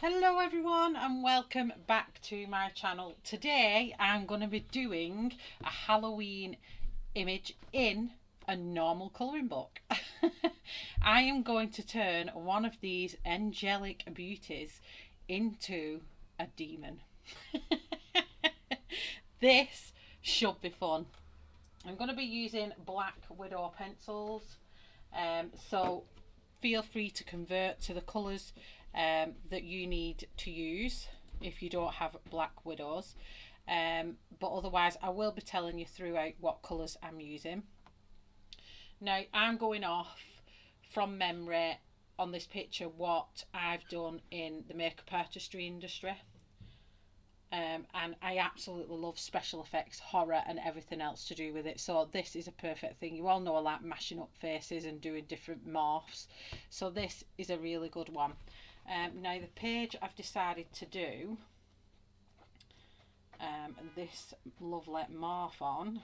Hello everyone and welcome back to my channel. Today I'm going to be doing a Halloween image in a normal colouring book. I am going to turn one of these angelic beauties into a demon. This should be fun. I'm going to be using Black Widow pencils, so feel free to convert to the colours that you need to use if you don't have Black Widows, but otherwise I will be telling you throughout what colours I'm using. Now I'm going off from memory on this picture what I've done in the makeup artistry industry, and I absolutely love special effects, horror and everything else to do with it, so this is a perfect thing. You all know I like mashing up faces and doing different morphs, so this is a really good one. Now the page I've decided to do this lovely morph on.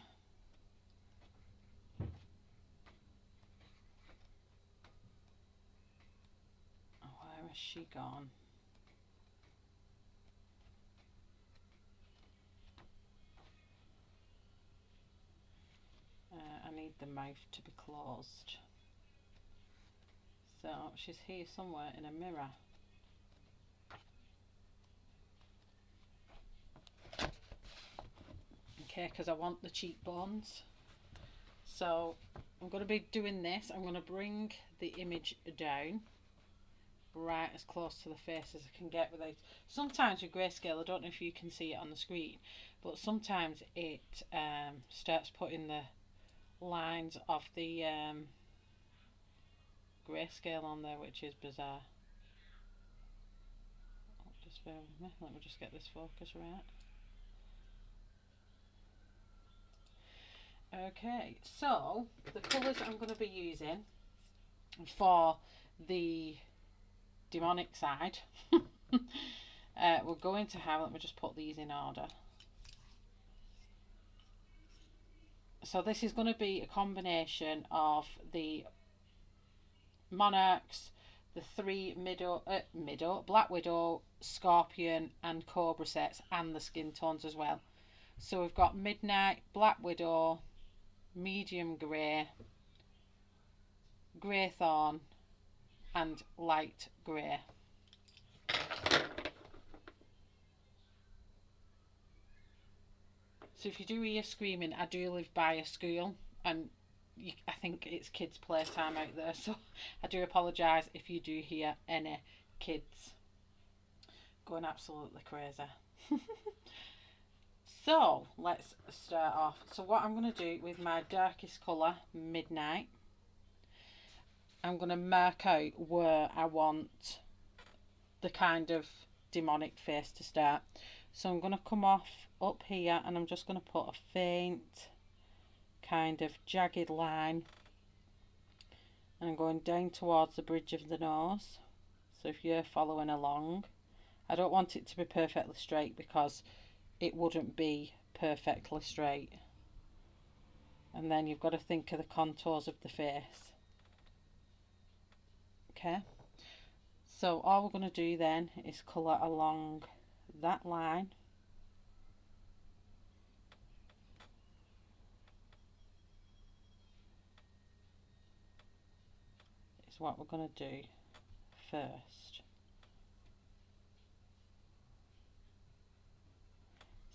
Where has she gone? I need the mouth to be closed. So she's here somewhere in a mirror. Okay, because I want the cheekbones. So I'm going to be doing this. I'm going to bring the image down right as close to the face as I can get without. Sometimes with grayscale, I don't know if you can see it on the screen, but sometimes it starts putting the lines of the grayscale on there, which is bizarre. Just bear with me. Let me just get this focus right. Okay, so the colours I'm going to be using for the demonic side, we're going to have, let me just put these in order. So this is going to be a combination of the monarchs, the three Black Widow, Scorpion and Cobra sets, and the skin tones as well. So we've got Midnight, Black Widow, medium grey, greythorn and light grey. So if you do hear screaming, I do live by a school and I think it's kids playtime out there, so I do apologise if you do hear any kids going absolutely crazy. So let's start off. So what I'm going to do with my darkest colour, Midnight, I'm going to mark out where I want the kind of demonic face to start. So I'm going to come off up here and I'm just going to put a faint kind of jagged line, and I'm going down towards the bridge of the nose. So if you're following along, I don't want it to be perfectly straight because it wouldn't be perfectly straight, and then you've got to think of the contours of the face. Okay, so all we're going to do then is colour along that line. Is what we're going to do first.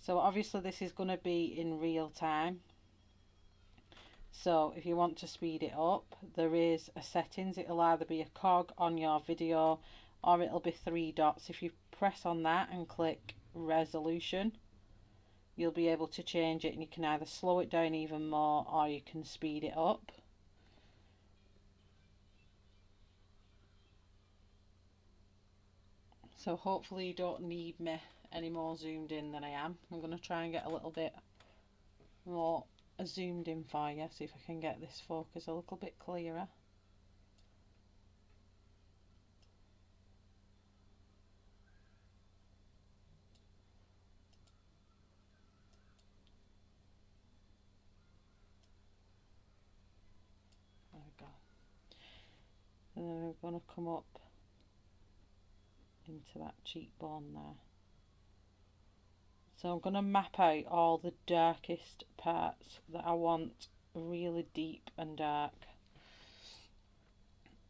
So obviously this is going to be in real time, so if you want to speed it up, there is a settings. It'll either be a cog on your video or it'll be 3 dots. If you press on that and click resolution, you'll be able to change it, and you can either slow it down even more or you can speed it up. So hopefully you don't need me any more zoomed in than I am. I'm going to try and get a little bit more zoomed in for you, see if I can get this focus a little bit clearer. There we go. And then we're going to come up into that cheekbone there. So I'm going to map out all the darkest parts that I want really deep and dark.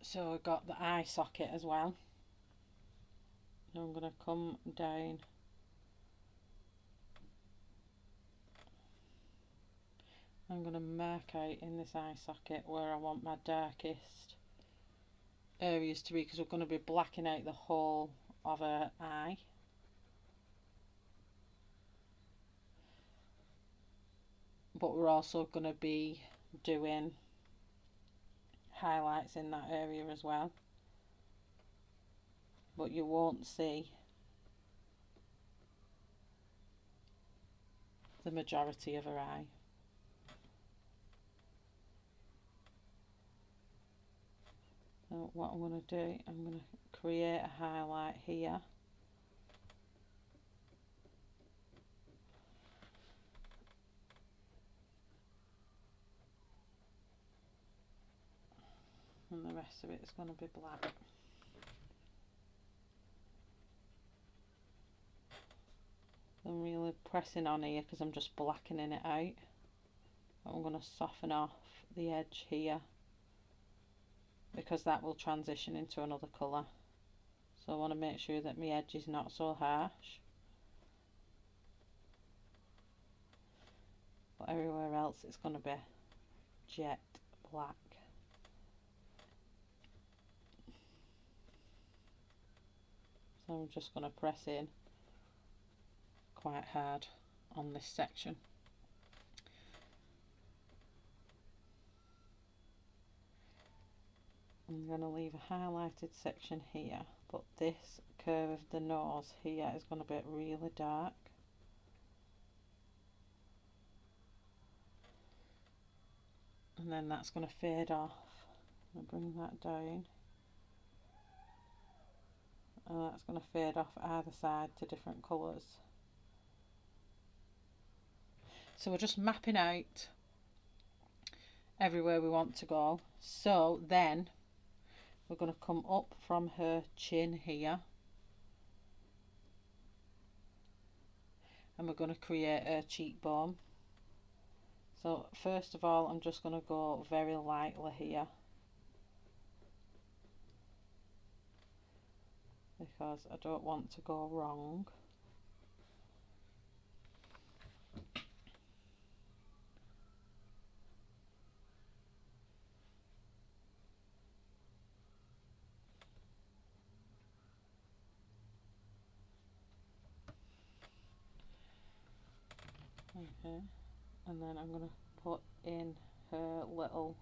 So I've got the eye socket as well. So I'm going to come down I'm going to mark out in this eye socket where I want my darkest areas to be, because we're going to be blacking out the whole of her eye. But we're also going to be doing highlights in that area as well. But you won't see the majority of her eye. So what I'm going to do, I'm going to create a highlight here. And the rest of it is going to be black. I'm really pressing on here because I'm just blackening it out. I'm going to soften off the edge here, because that will transition into another colour. So I want to make sure that my edge is not so harsh. But everywhere else it's going to be jet black. So I'm just going to press in quite hard on this section. I'm going to leave a highlighted section here, but this curve of the nose here is going to be really dark. And then that's going to fade off. I'm going to bring that down. And that's going to fade off either side to different colours. So we're just mapping out everywhere we want to go. So then we're going to come up from her chin here, and we're going to create her cheekbone. So first of all, I'm just going to go very lightly here, because I don't want to go wrong. Okay, and then I'm going to put in her little,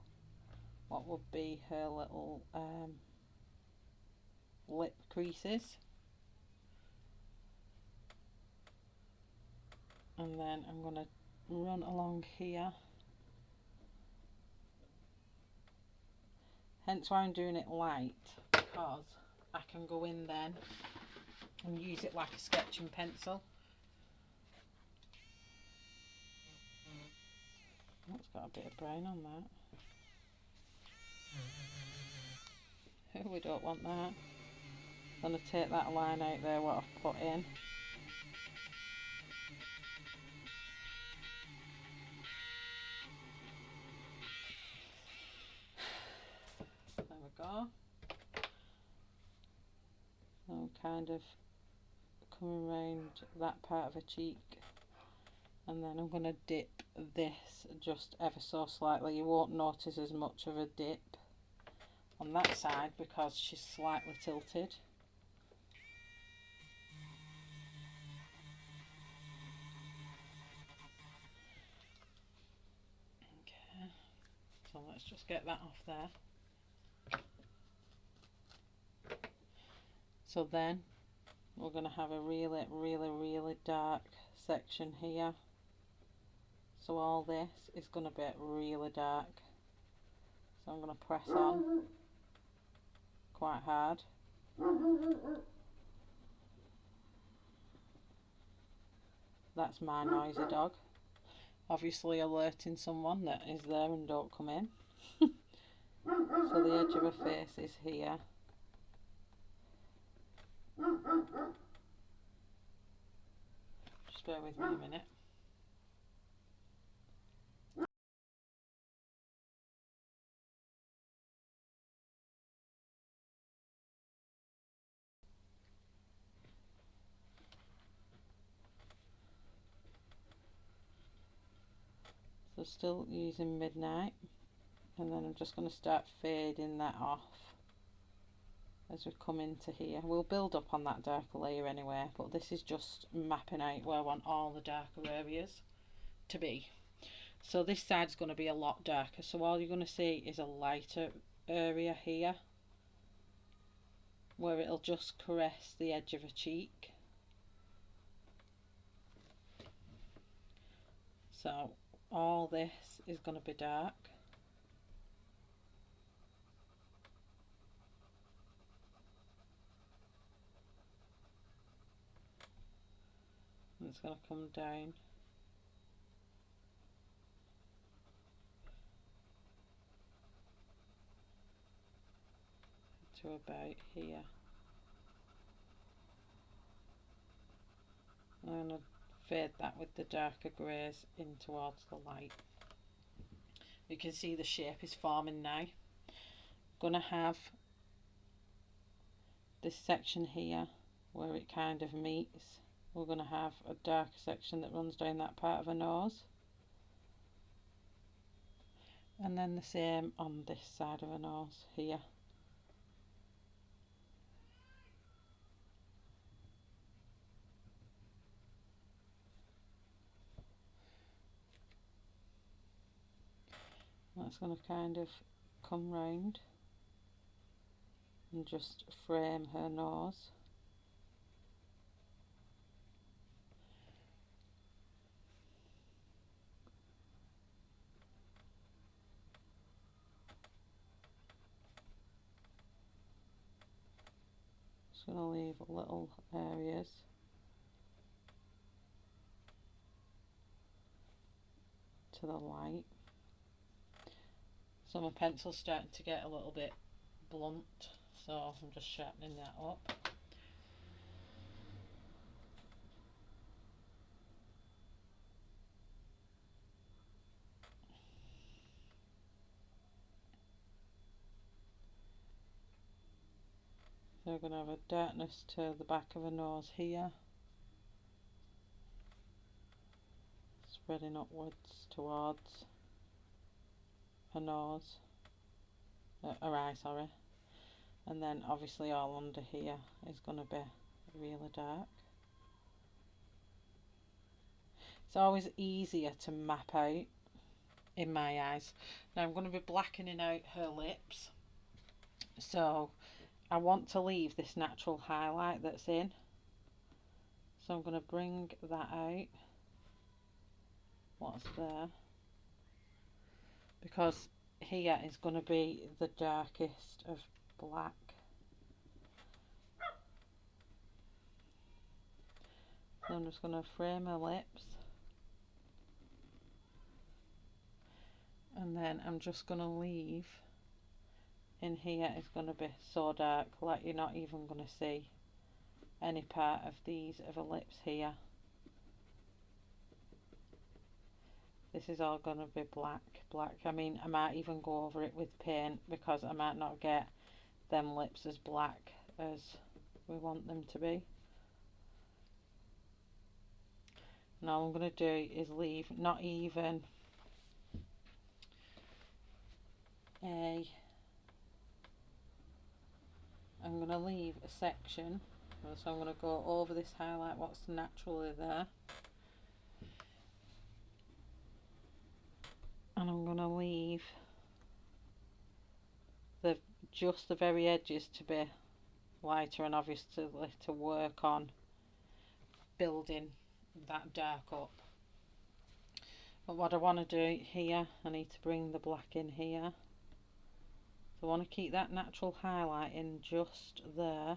what would be her little lip creases, and then I'm going to run along here. Hence why I'm doing it light, because I can go in then and use it like a sketching pencil. Oh, it's got a bit of brown on that. Oh, we don't want that. I'm going to take that line out there what I've put in. There we go. I'm kind of coming around that part of her cheek, and then I'm going to dip this just ever so slightly. You won't notice as much of a dip on that side because she's slightly tilted. Okay, so let's just get that off there. So then we're going to have a really dark section here. So all this is going to be really dark. So I'm going to press on quite hard. That's my noisy dog, obviously alerting someone that is there and don't come in. So the edge of her face is here. Just bear with me a minute. So still using Midnight, and then I'm just going to start fading that off as we come into here. We'll build up on that darker layer anyway, but this is just mapping out where I want all the darker areas to be. So this side's going to be a lot darker, so all you're going to see is a lighter area here where it'll just caress the edge of a cheek. So all this is going to be dark. And it's going to come down to about here. I'm going to fade that with the darker greys in towards the light. You can see the shape is forming now. I'm going to have this section here where it kind of meets. We're going to have a darker section that runs down that part of her nose, and then the same on this side of her nose here. That's going to kind of come round and just frame her nose. Just going to leave little areas to the light. So my pencil's starting to get a little bit blunt, so I'm just sharpening that up. So we're going to have a darkness to the back of her nose here, spreading upwards towards her nose, her eye, sorry, and then obviously all under here is going to be really dark. It's always easier to map out in my eyes. Now I'm going to be blackening out her lips, so I want to leave this natural highlight that's in, so I'm going to bring that out, what's there, because here is going to be the darkest of black. So I'm just going to frame her lips, and then I'm just going to leave in here is going to be so dark, like you're not even going to see any part of these of her lips here. This is all going to be black. I mean, I might even go over it with paint because I might not get them lips as black as we want them to be. And all I'm going to do is leave not even I'm going to leave a section, so I'm going to go over this highlight, what's naturally there, and I'm going to leave just the very edges to be lighter, and obviously to work on building that dark up. But what I want to do here, I need to bring the black in here. So I want to keep that natural highlight in just there,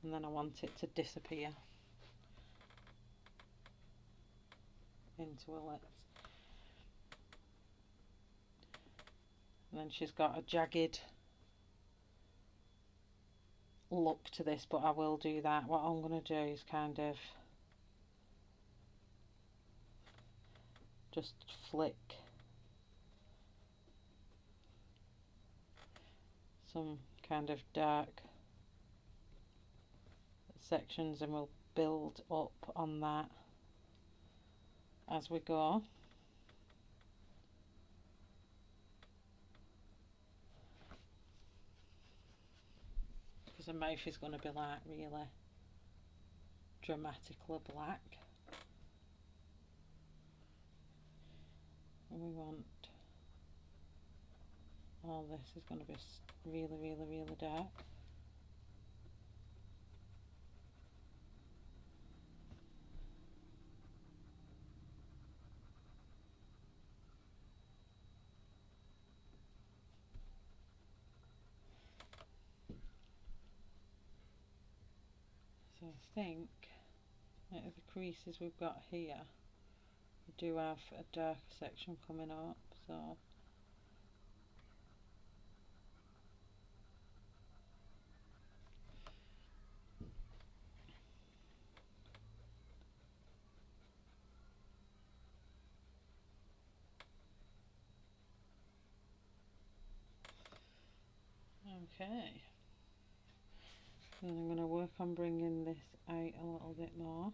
and then I want it to disappear into her lips. And then she's got a jagged look to this, but I will do that. What I'm going to do is kind of just flick some kind of dark sections, and we'll build up on that as we go. Because the mouth is going to be like really dramatically black. And we want all this is going to be really dark. So I think out of the creases we've got here, we do have a darker section coming up, so okay. And I'm going to work on bringing this out a little bit more.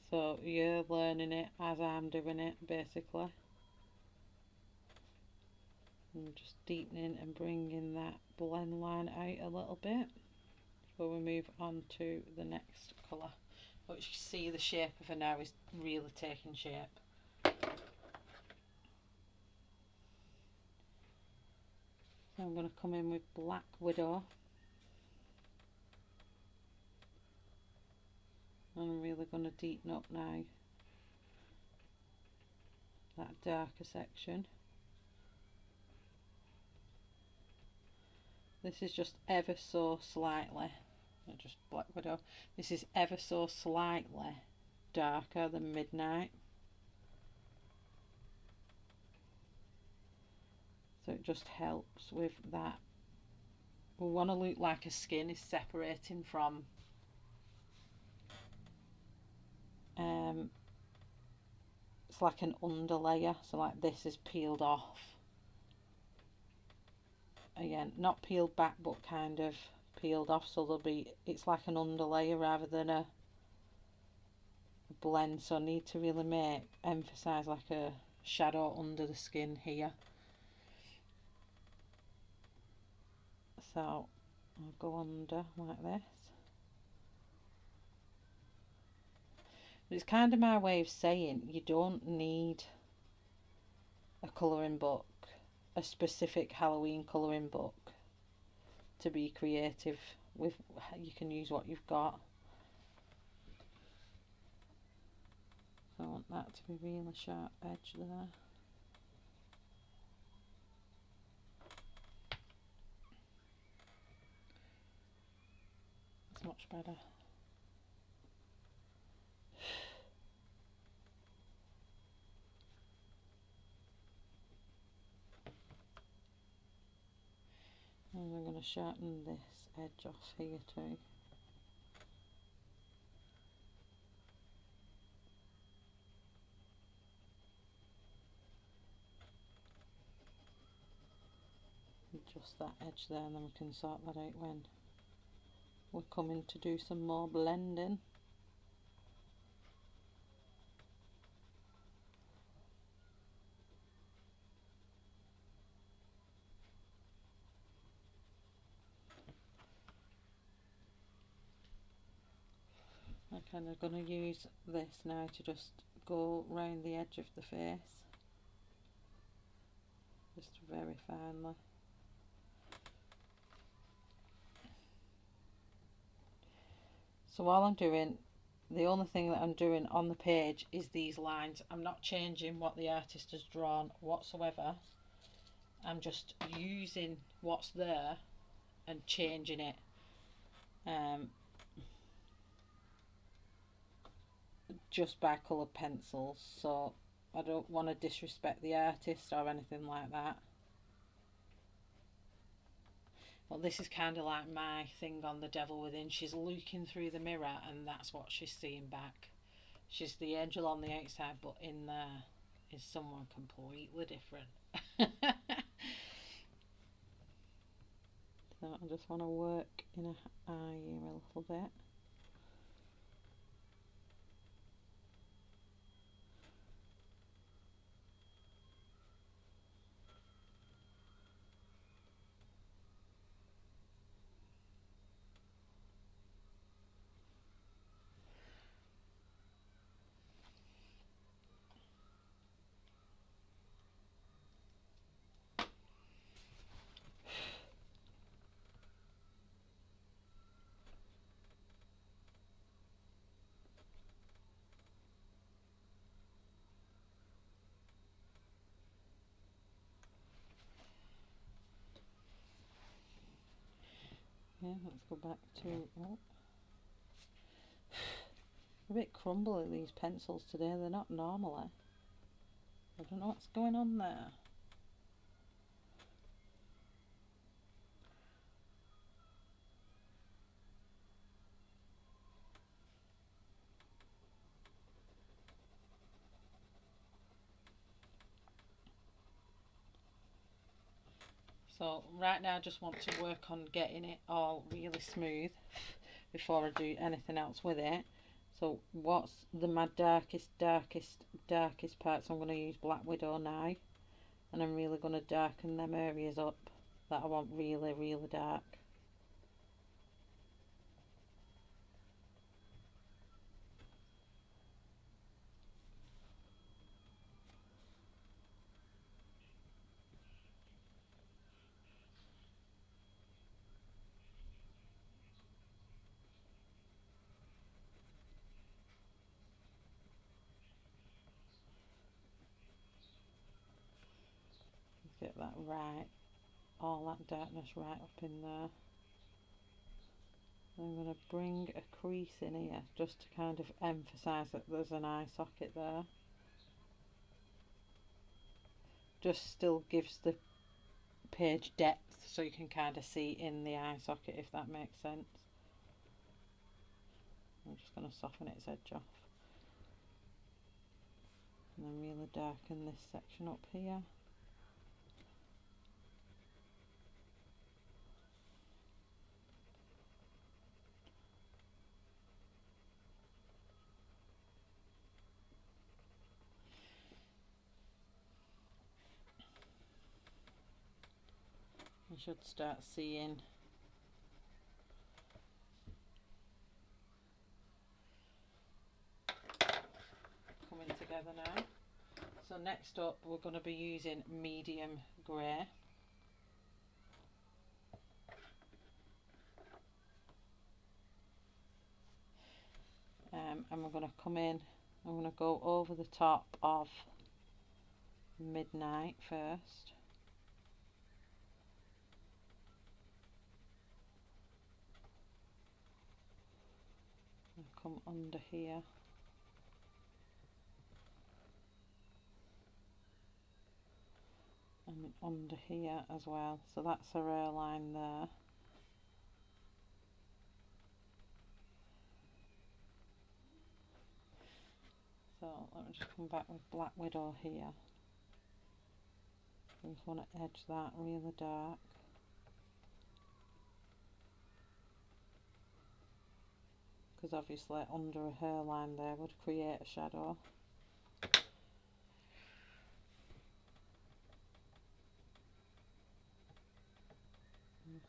So you're learning it as I'm doing it, basically. I'm just deepening and bringing that blend line out a little bit before we move on to the next colour. But you see the shape of her now is really taking shape. So I'm going to come in with Black Widow. And I'm really going to deepen up now that darker section. This is just ever so slightly, not just Black Widow, this is ever so slightly darker than Midnight. So it just helps with that. We want to look like her skin is separating from it's like an underlayer, so like this is peeled off. Again, not peeled back but kind of peeled off, so there'll be, it's like an underlayer rather than a blend. So I need to really emphasize like a shadow under the skin here. So I'll go under like this. But it's kind of my way of saying you don't need a colouring book, a specific Halloween colouring book, to be creative with. You can use what you've got. So I want that to be really sharp edge there. It's much better. And I'm going to sharpen this edge off here too. Just that edge there, and then we can sort that out when we're coming to do some more blending. I'm kind of going to use this now to just go round the edge of the face, just very finely. So while I'm doing the only thing that I'm doing on the page is these lines. I'm not changing what the artist has drawn whatsoever. I'm just using what's there and changing it. Just by coloured pencils, so I don't want to disrespect the artist or anything like that. Well, this is kind of like my thing on The Devil Within. She's looking through the mirror and that's what she's seeing back. She's the angel on the outside, but in there is someone completely different. So I just want to work in an eye here a little bit. Yeah, let's go back to, oh, a bit crumbly these pencils today, they're not normally. I don't know what's going on there. So right now I just want to work on getting it all really smooth before I do anything else with it. So what's my darkest parts? I'm going to use Black Widow now, and I'm really going to darken them areas up that I want really, really dark. Get that right, all that darkness right up in there. I'm going to bring a crease in here just to kind of emphasise that there's an eye socket there. Just still gives the page depth so you can kind of see in the eye socket, if that makes sense. I'm just going to soften its edge off. And then really darken this section up here. You should start seeing coming together now. So next up we're going to be using medium grey. And we're going to come in, I'm going to go over the top of Midnight first. And come under here. And under here as well, so that's a real line there. So let me just come back with Black Widow here. I just want to edge that really dark. Because obviously under a hairline there would create a shadow.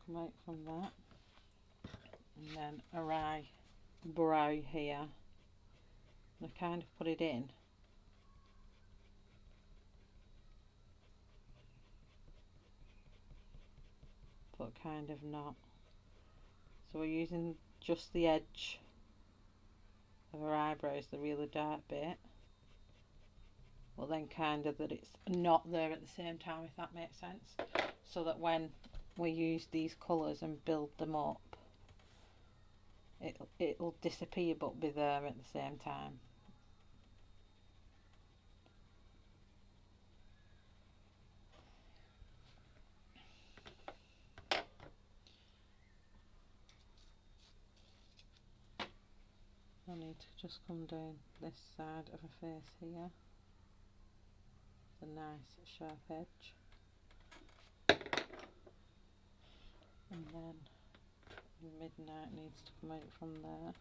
Come out from that, and then a brow here. And I kind of put it in, but kind of not. So we're using just the edge of her eyebrows, the really dark bit, but then kind of that it's not there at the same time, if that makes sense, so that when we use these colours and build them up, it'll disappear but be there at the same time. I need to just come down this side of her face here, the nice sharp edge, and then Midnight needs to come out from there.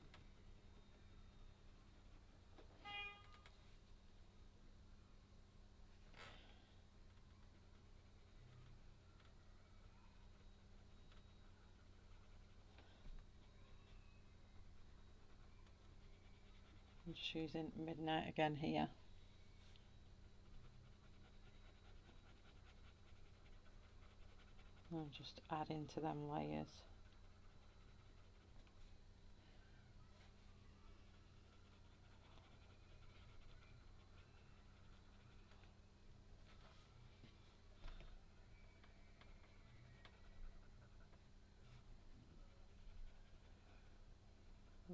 I'm just using Midnight again here. I'm just adding to them layers.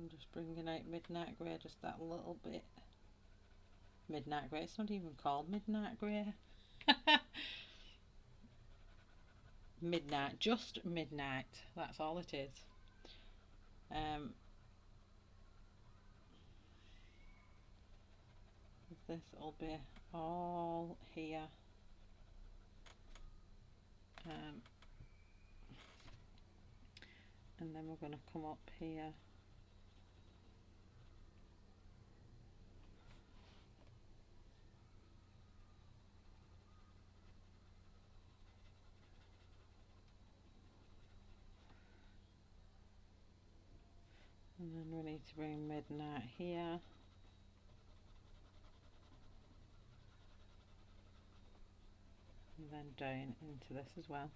I'm just bringing out Midnight Grey just that little bit. Midnight Grey, it's not even called Midnight Grey. Midnight, just Midnight, that's all it is. This will be all here. And then we're going to come up here. And then we need to bring Midnight here. And then down into this as well.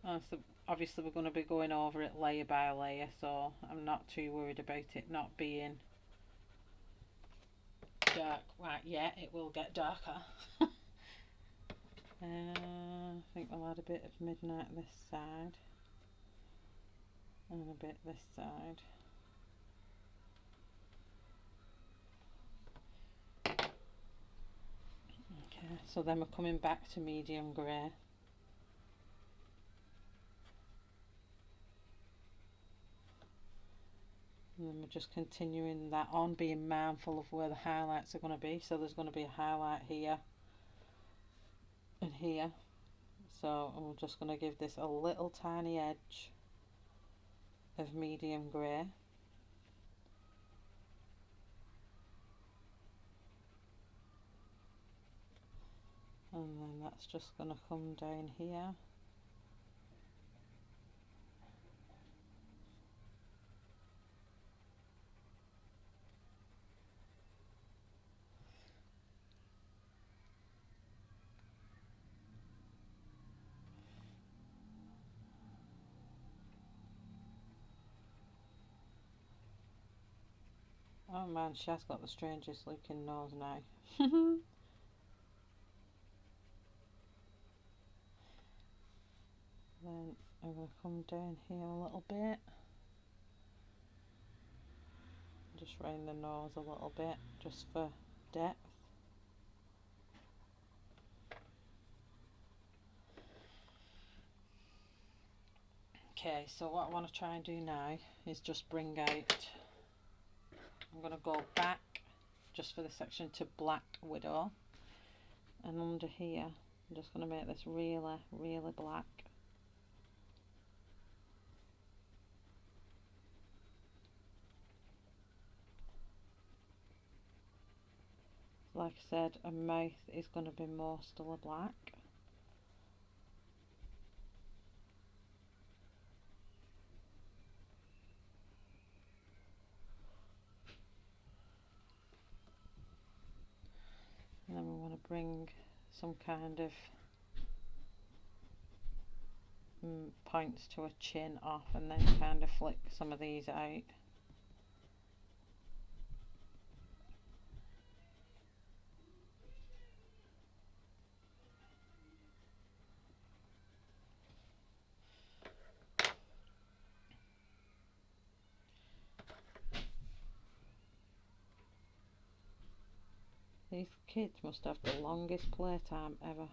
So obviously we're going to be going over it layer by layer, so I'm not too worried about it not being dark right yet. It will get darker. I think we'll add a bit of Midnight this side and a bit this side. Okay, so then we're coming back to medium grey. And then we're just continuing that on, being mindful of where the highlights are going to be. So there's going to be a highlight here and here. So I'm just going to give this a little tiny edge of medium grey. And then that's just going to come down here. Oh man, she has got the strangest looking nose now. Then I'm going to come down here a little bit. Just round the nose a little bit, just for depth. Okay, so what I want to try and do now is just bring out, I'm going to go back just for this section to Black Widow, and under here I'm just going to make this really, really black. Like I said, a mouth is going to be mostly black. And then we want to bring some kind of points to a chin off, and then kind of flick some of these out. These kids must have the longest playtime ever.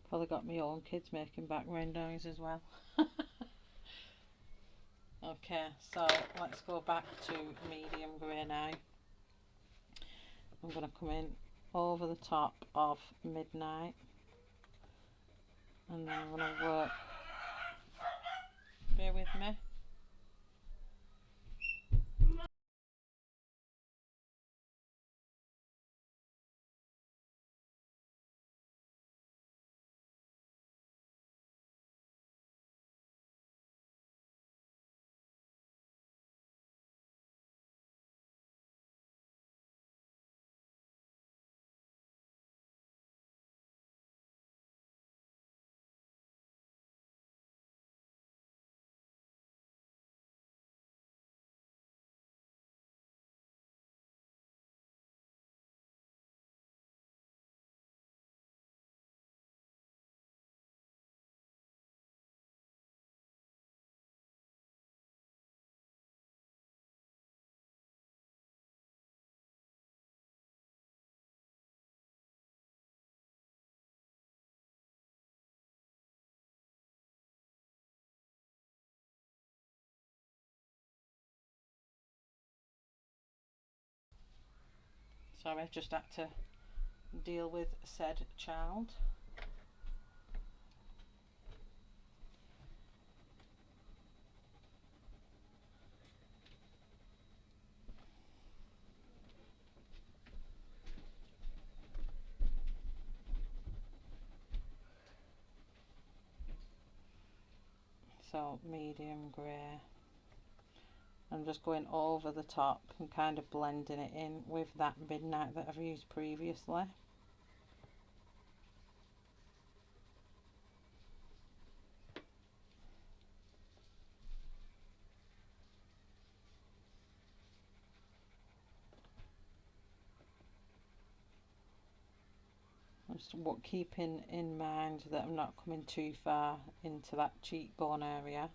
Probably got my own kids making background noise as well. Okay, so let's go back to medium grey now. I'm going to come in over the top of Midnight, and then I'm going to work, bear with me. Sorry, just had to deal with said child. So medium grey. I'm just going over the top and kind of blending it in with that Midnight that I've used previously. Just keeping in mind that I'm not coming too far into that cheekbone area.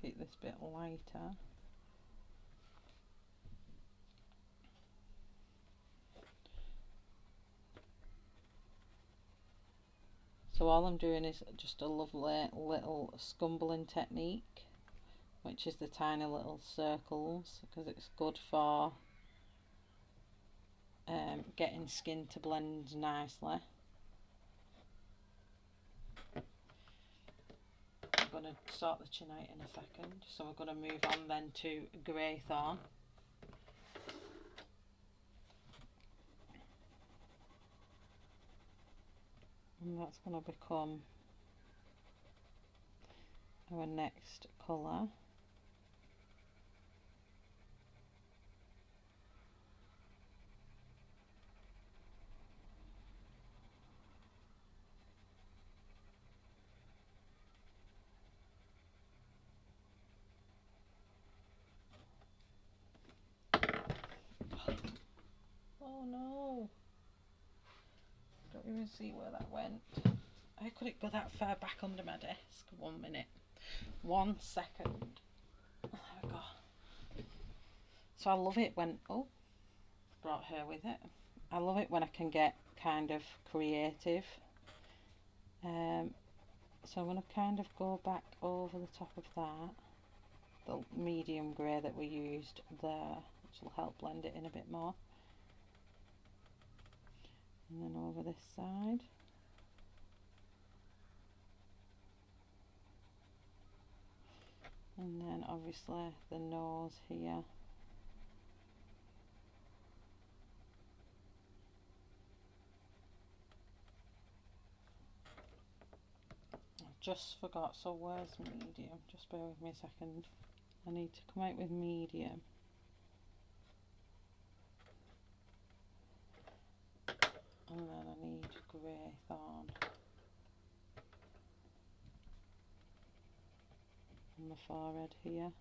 Keep this bit lighter. So all I'm doing is just a lovely little scumbling technique, which is the tiny little circles, because it's good for getting skin to blend nicely. I'm going to sort the chin out in a second, so we're going to move on then to Greythorn. And that's going to become our next colour. Oh no! Don't even see where that went. How could it go that far back under my desk? 1 minute. 1 second. There we go. So I love it when, oh, brought her with it. I love it when I can get kind of creative. So I'm going to kind of go back over the top of that, the the medium grey that we used there, which will help blend it in a bit more. And then over this side. And then obviously the nose here. I just forgot, so where's medium? Just bear with me a second. I need to come out with medium. And then I need grey thorn on the forehead here.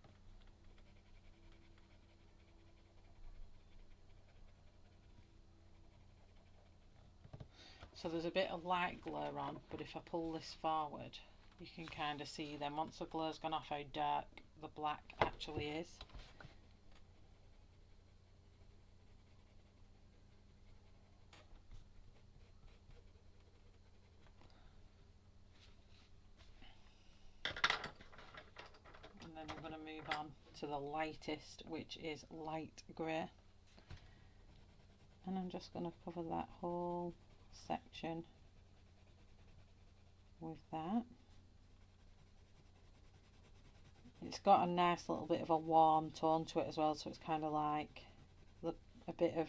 So there's a bit of light glare on, but if I pull this forward, you can kind of see then once the glare's gone off how dark the black actually is. And then I'm going to move on to the lightest, which is light grey. And I'm just going to cover that whole section with that. It's got a nice little bit of a warm tone to it as well, so it's kind of like a bit of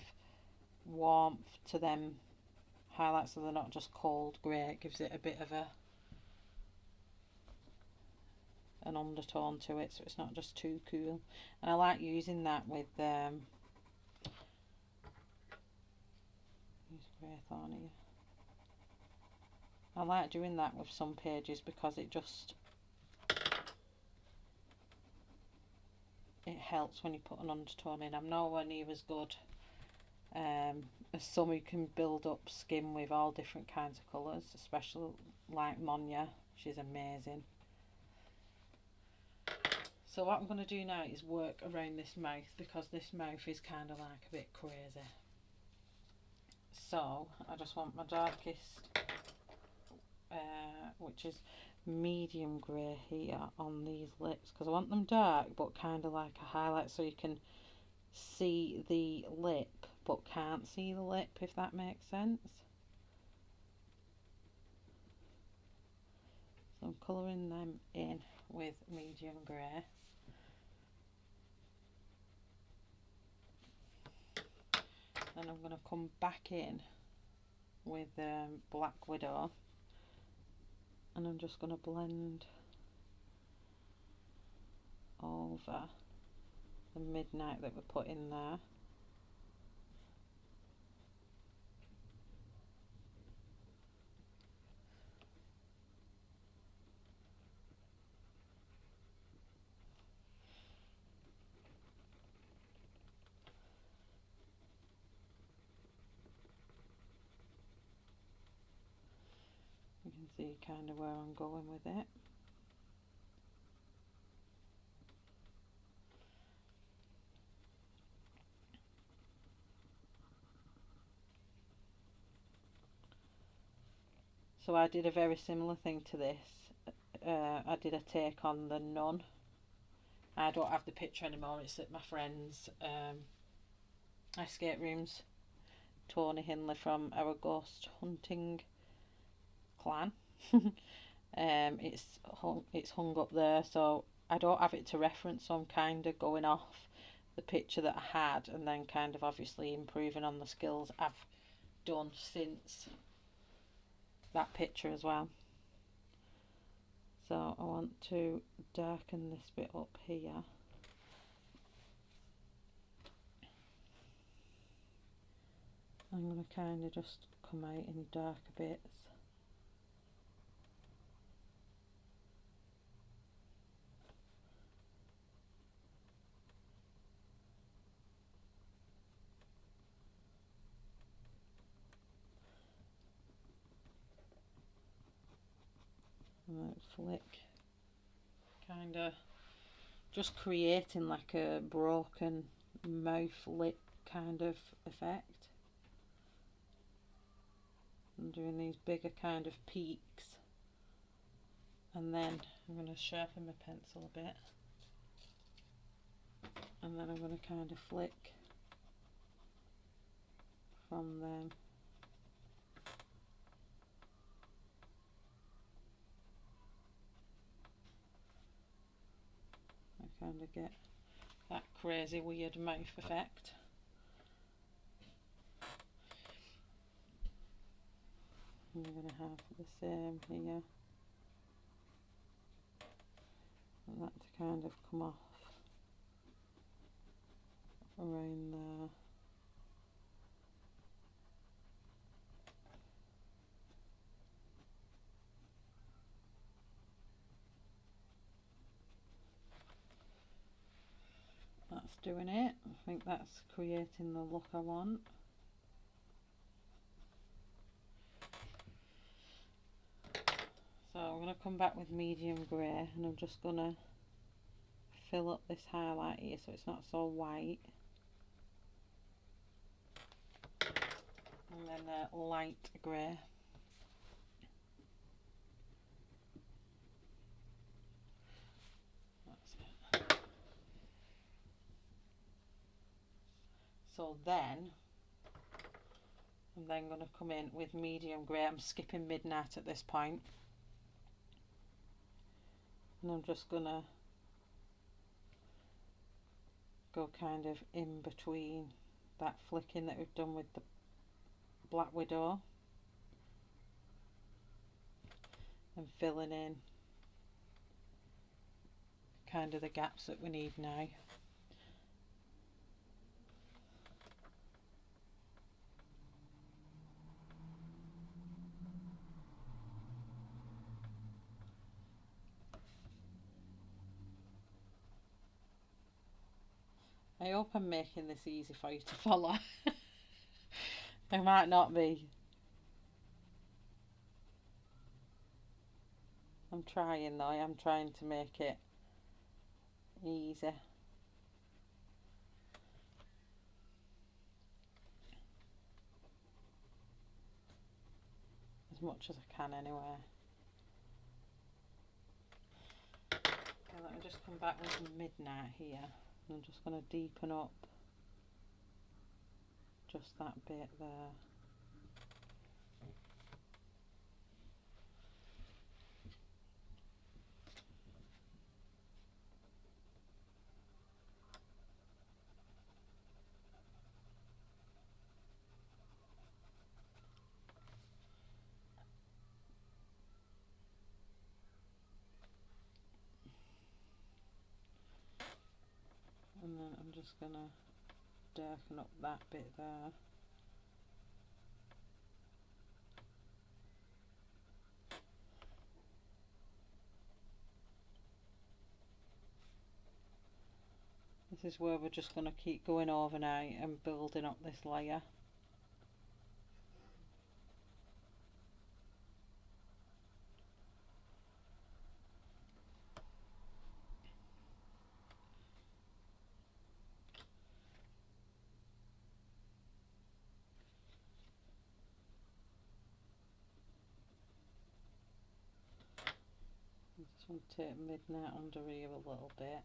warmth to them highlights, so they're not just cold grey. It gives it a bit of an undertone to it, so it's not just too cool. And I like using that with use grey thorn here. I like doing that with some pages because it helps when you put an undertone in. I'm nowhere near as good as some who can build up skin with all different kinds of colours, especially like Monya. She's amazing. So what I'm going to do now is work around this mouth, because this mouth is kind of like a bit crazy. So I just want my darkest, which is medium grey here on these lips, because I want them dark but kind of like a highlight, so you can see the lip but can't see the lip, if that makes sense. So I'm colouring them in with medium grey. Then I'm going to come back in with Black Widow, and I'm just going to blend over the midnight that we put in there. You can see kind of where I'm going with it. So I did a very similar thing to this. I did a take on the Nun. I don't have the picture anymore, it's at my friend's escape rooms. Tony Hinley from our ghost hunting clan. It's hung up there, so I don't have it to reference, so I'm kind of going off the picture that I had and then kind of obviously improving on the skills I've done since that picture as well. So I want to darken this bit up here. I'm going to kind of just come out in darker bits. And flick, kind of just creating like a broken mouth lip kind of effect. I'm doing these bigger kind of peaks, and then I'm going to sharpen my pencil a bit. and then I'm going to kind of flick from them. I kind of get that crazy weird mouth effect. And we're going to have the same here. And that to kind of come off around there. That's doing it. I think that's creating the look I want. So I'm going to come back with medium grey, and I'm just going to fill up this highlight here so it's not so white. And then a light grey. That's it. So then I'm then going to come in with medium grey. I'm skipping midnight at this point. And I'm just going to go kind of in between that flicking that we've done with the Black Widow and filling in kind of the gaps that we need now. I hope I'm making this easy for you to follow. I might not be. I'm trying though, I am trying to make it easy. As much as I can anyway. Okay, let me just come back with midnight here. I'm just going to deepen up just that bit there. And then I'm just going to darken up that bit there. This is where we're just going to keep going over now and building up this layer. I just want to take midnight under here a little bit.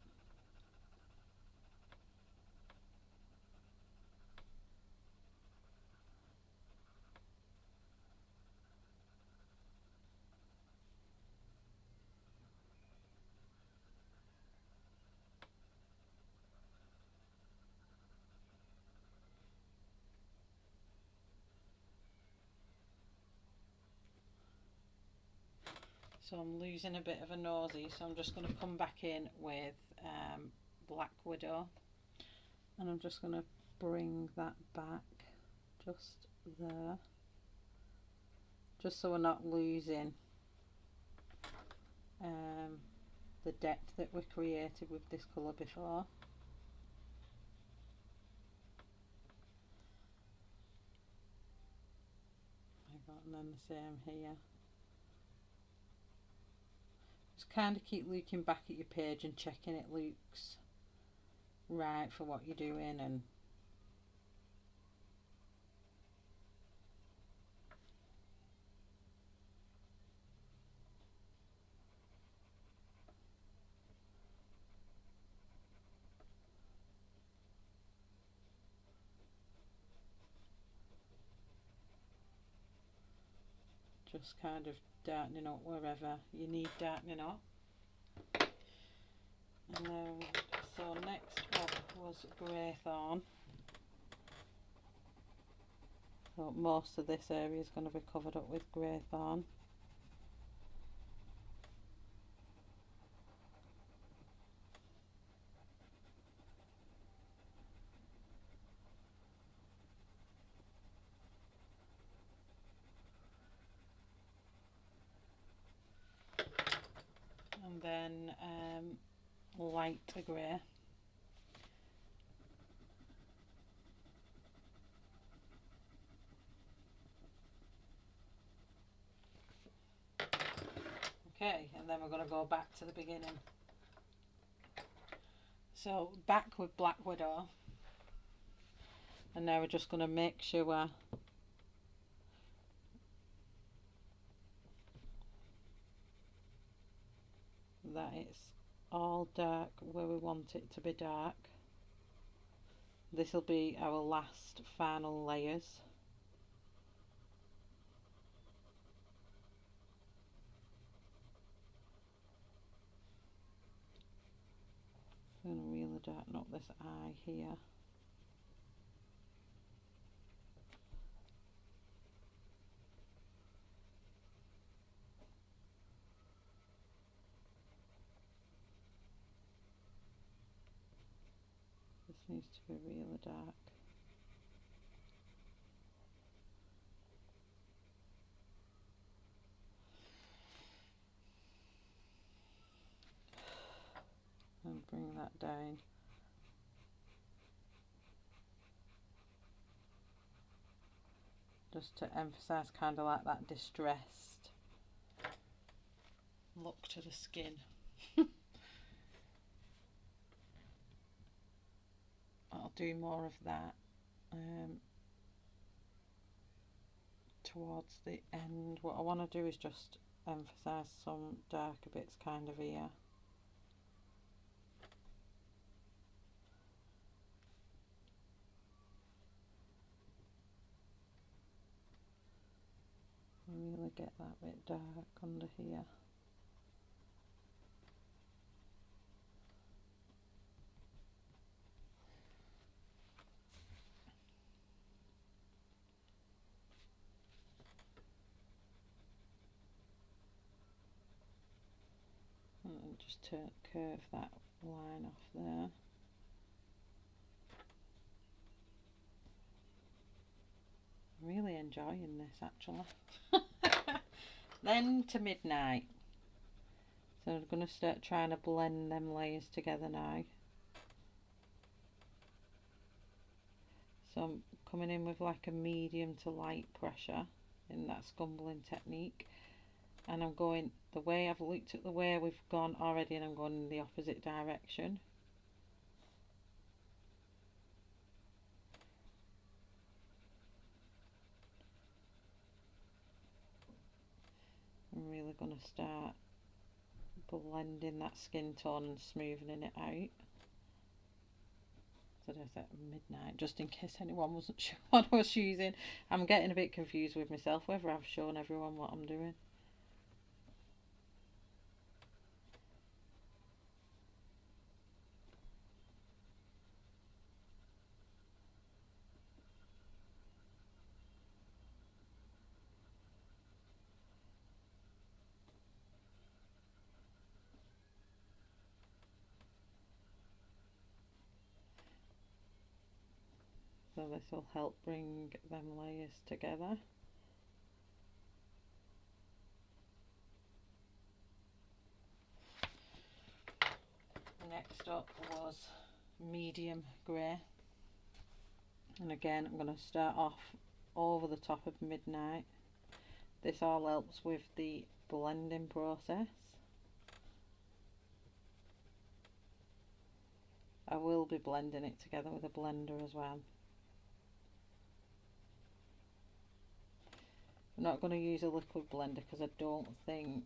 So I'm losing a bit of a nosy, so I'm just going to come back in with Black Widow, and I'm just going to bring that back just there, just so we're not losing the depth that we created with this colour before. And then the same here. Just kind of keep looking back at your page and checking it looks right for what you're doing. And just kind of darkening up wherever you need darkening up. And then, so next up was Greythorn. So most of this area is going to be covered up with Greythorn. And then light grey. Okay, and then we're going to go back to the beginning. So back with Black Widow, and now we're just going to make sure that it's all dark where we want it to be dark. This will be our last final layers. I'm going to really darken up this eye here. This needs to be really dark. And bring that down. Just to emphasize kind of like that distressed look to the skin. I'll do more of that towards the end. What I want to do is just emphasize some darker bits kind of here. Really get that bit dark under here. And just to curve that line off there. I'm really enjoying this actually. Then to midnight. So I'm going to start trying to blend them layers together now. So I'm coming in with like a medium to light pressure in that scumbling technique. And I'm going the way I've looked at the way we've gone already, and I'm going in the opposite direction. I'm really going to start blending that skin tone and smoothing it out. So there's that midnight, just in case anyone wasn't sure what I was using. I'm getting a bit confused with myself whether I've shown everyone what I'm doing. So this will help bring them layers together. Next up was medium grey, and again I'm going to start off over the top of midnight. This all helps with the blending process. I will be blending it together with a blender as well. I'm not going to use a liquid blender because I don't think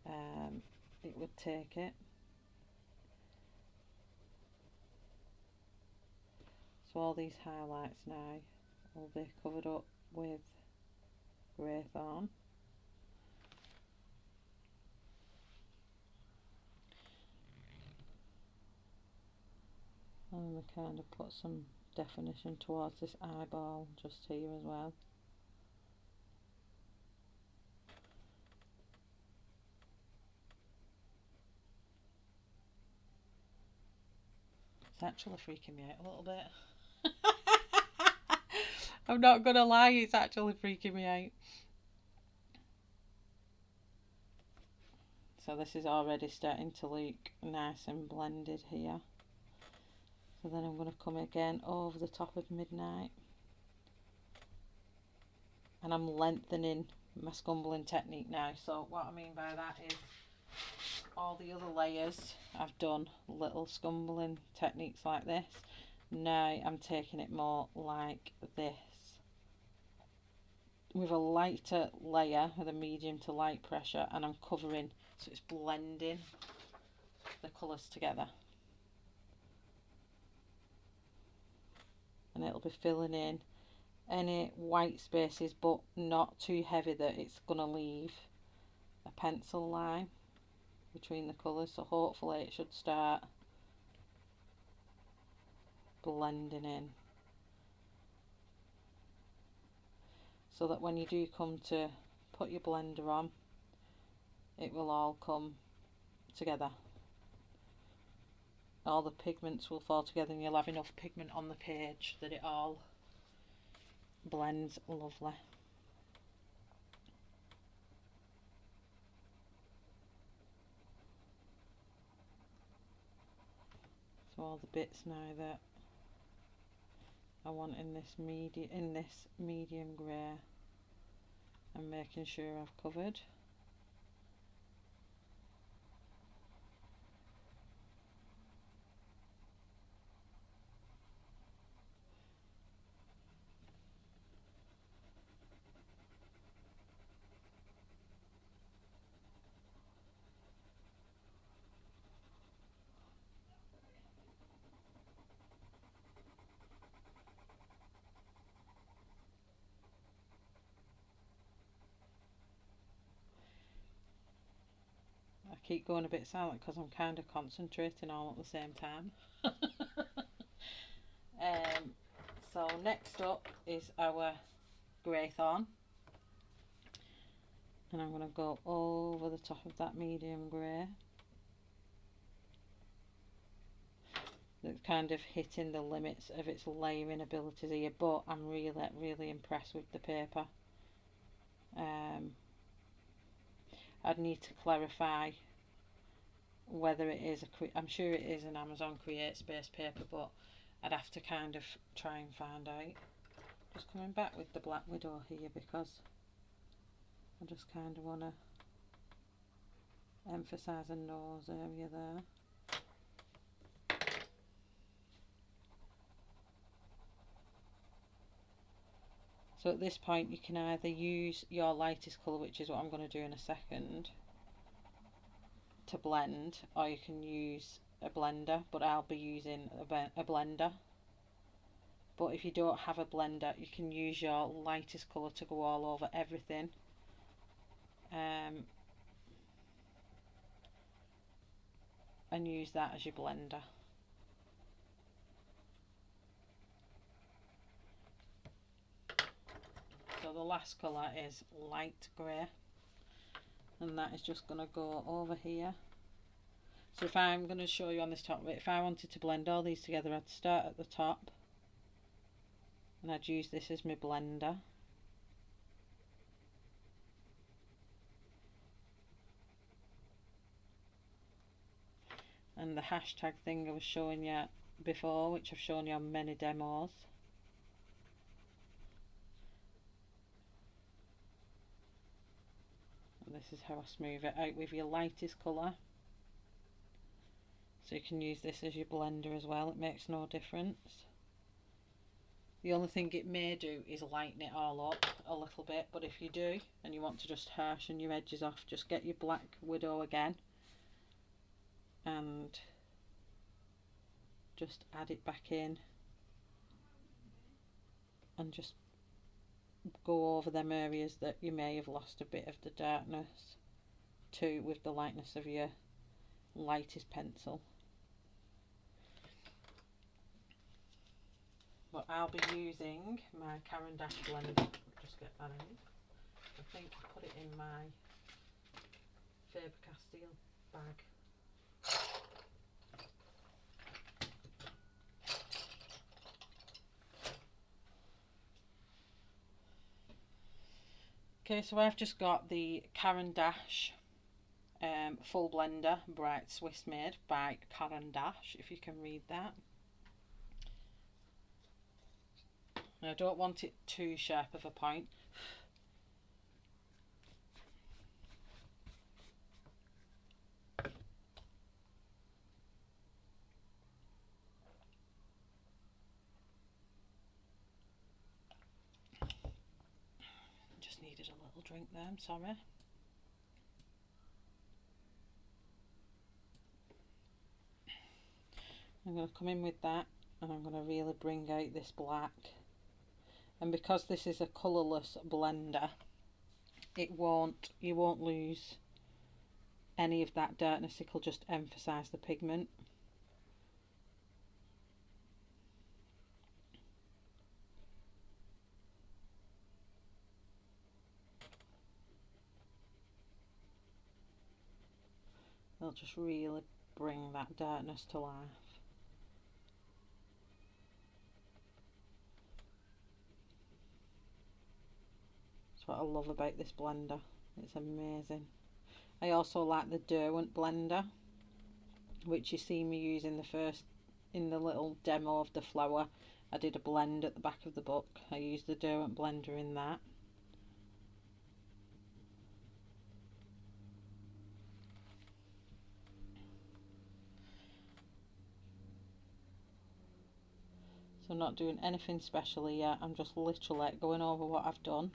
it would take it. So all these highlights now will be covered up with Greythorn. And we kind of put some definition towards this eyeball just here as well. It's actually freaking me out a little bit. I'm not gonna lie, it's actually freaking me out. So this is already starting to look nice and blended here. So then I'm going to come again over the top of Midnight. And I'm lengthening my scumbling technique now. So what I mean by that is all the other layers I've done little scumbling techniques like this. Now I'm taking it more like this, with a lighter layer with a medium to light pressure, and I'm covering, so it's blending the colours together. And it'll be filling in any white spaces, but not too heavy that it's going to leave a pencil line between the colours. So hopefully it should start blending in, so that when you do come to put your blender on, it will all come together. All the pigments will fall together and you'll have enough pigment on the page that it all blends lovely. So all the bits now that I want in this medium grey, I'm making sure I've covered. I keep going a bit silent because I'm kind of concentrating all at the same time. So next up is our Greythorn, and I'm going to go over the top of that medium grey. It's kind of hitting the limits of its layering abilities here, but I'm really impressed with the paper. I'd need to clarify whether it is I'm sure it is an Amazon CreateSpace paper, but I'd have to kind of try and find out. Just coming back with the Black Widow here because I just kind of want to emphasise a nose area there. So at this point you can either use your lightest colour, which is what I'm going to do in a second, to blend, or you can use a blender, but I'll be using a blender. But if you don't have a blender, you can use your lightest colour to go all over everything. And use that as your blender. So the last colour is light grey, and that is just going to go over here. So if I'm going to show you on this top bit, if I wanted to blend all these together, I'd start at the top and I'd use this as my blender. And the hashtag thing I was showing you before, which I've shown you on many demos. And this is how I smooth it out with your lightest colour. So you can use this as your blender as well, it makes no difference. The only thing it may do is lighten it all up a little bit, but if you do and you want to just harshen your edges off, just get your Black Widow again and just add it back in and just go over them areas that you may have lost a bit of the darkness to with the lightness of your lightest pencil. But I'll be using my Caran d'Ache blender. Just get that in. I think I put it in my Faber-Castell bag. Okay, so I've just got the Caran d'Ache full blender, Bright Swiss made by Caran d'Ache, if you can read that. And I don't want it too sharp of a point. Just needed a little drink there, I'm sorry. I'm going to come in with that and I'm going to really bring out this black. And because this is a colourless blender, you won't lose any of that darkness. It'll just emphasise the pigment. It'll just really bring that darkness to life. That's what I love about this blender. It's amazing. I also like the WOULDNT blender, which you see me use in the little demo of the flower. I did a blend at the back of the book. I used the WOULDNT blender in that. So I'm not doing anything specially yet. I'm just literally going over what I've done.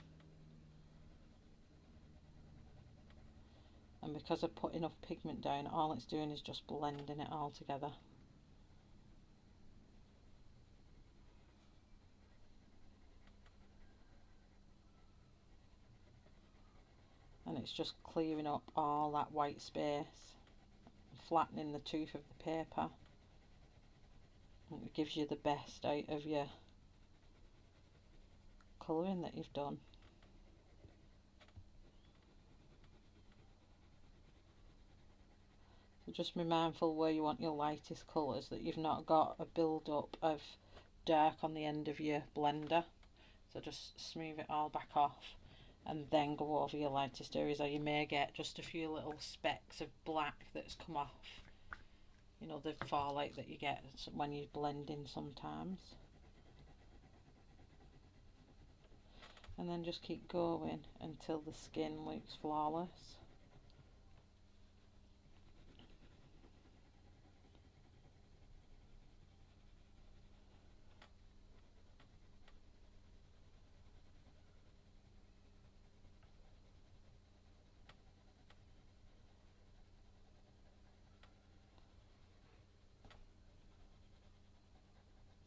And because I put enough pigment down, all it's doing is just blending it all together. And it's just clearing up all that white space, flattening the tooth of the paper. And it gives you the best out of your colouring that you've done. So just be mindful where you want your lightest colours, that you've not got a build up of dark on the end of your blender. So just smooth it all back off and then go over your lightest areas, or you may get just a few little specks of black that's come off. You know, the fallout that you get when you blend in sometimes. And then just keep going until the skin looks flawless.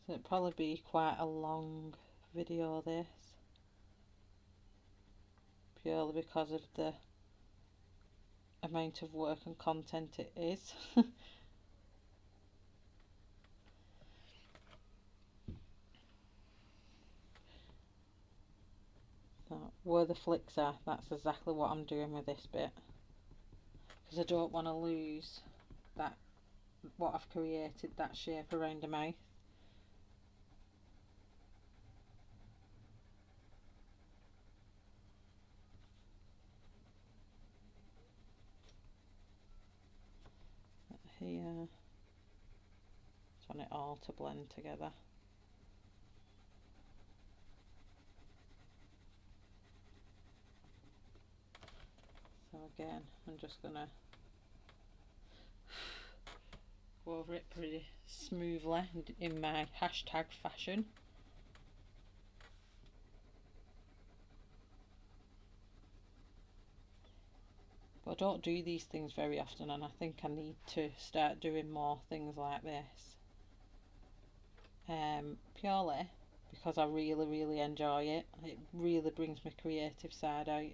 So it'd probably be quite a long video, this, purely because of the amount of work and content it is. So where the flicks are, that's exactly what I'm doing with this bit, because I don't want to lose that, what I've created, that shape around the mouth. Here, just want it all to blend together. So again, I'm just gonna go over it pretty smoothly in my hashtag fashion. But I don't do these things very often, and I think I need to start doing more things like this. Purely because I really enjoy it. It really brings my creative side out.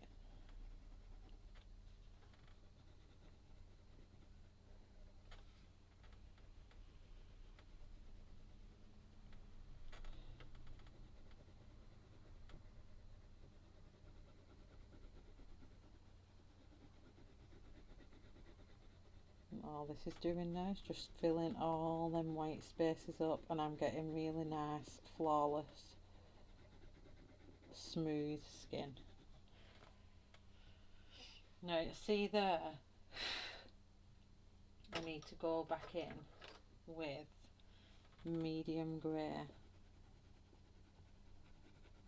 All this is doing now is just filling all them white spaces up, and I'm getting really nice, flawless, smooth skin. Now see there, I need to go back in with medium grey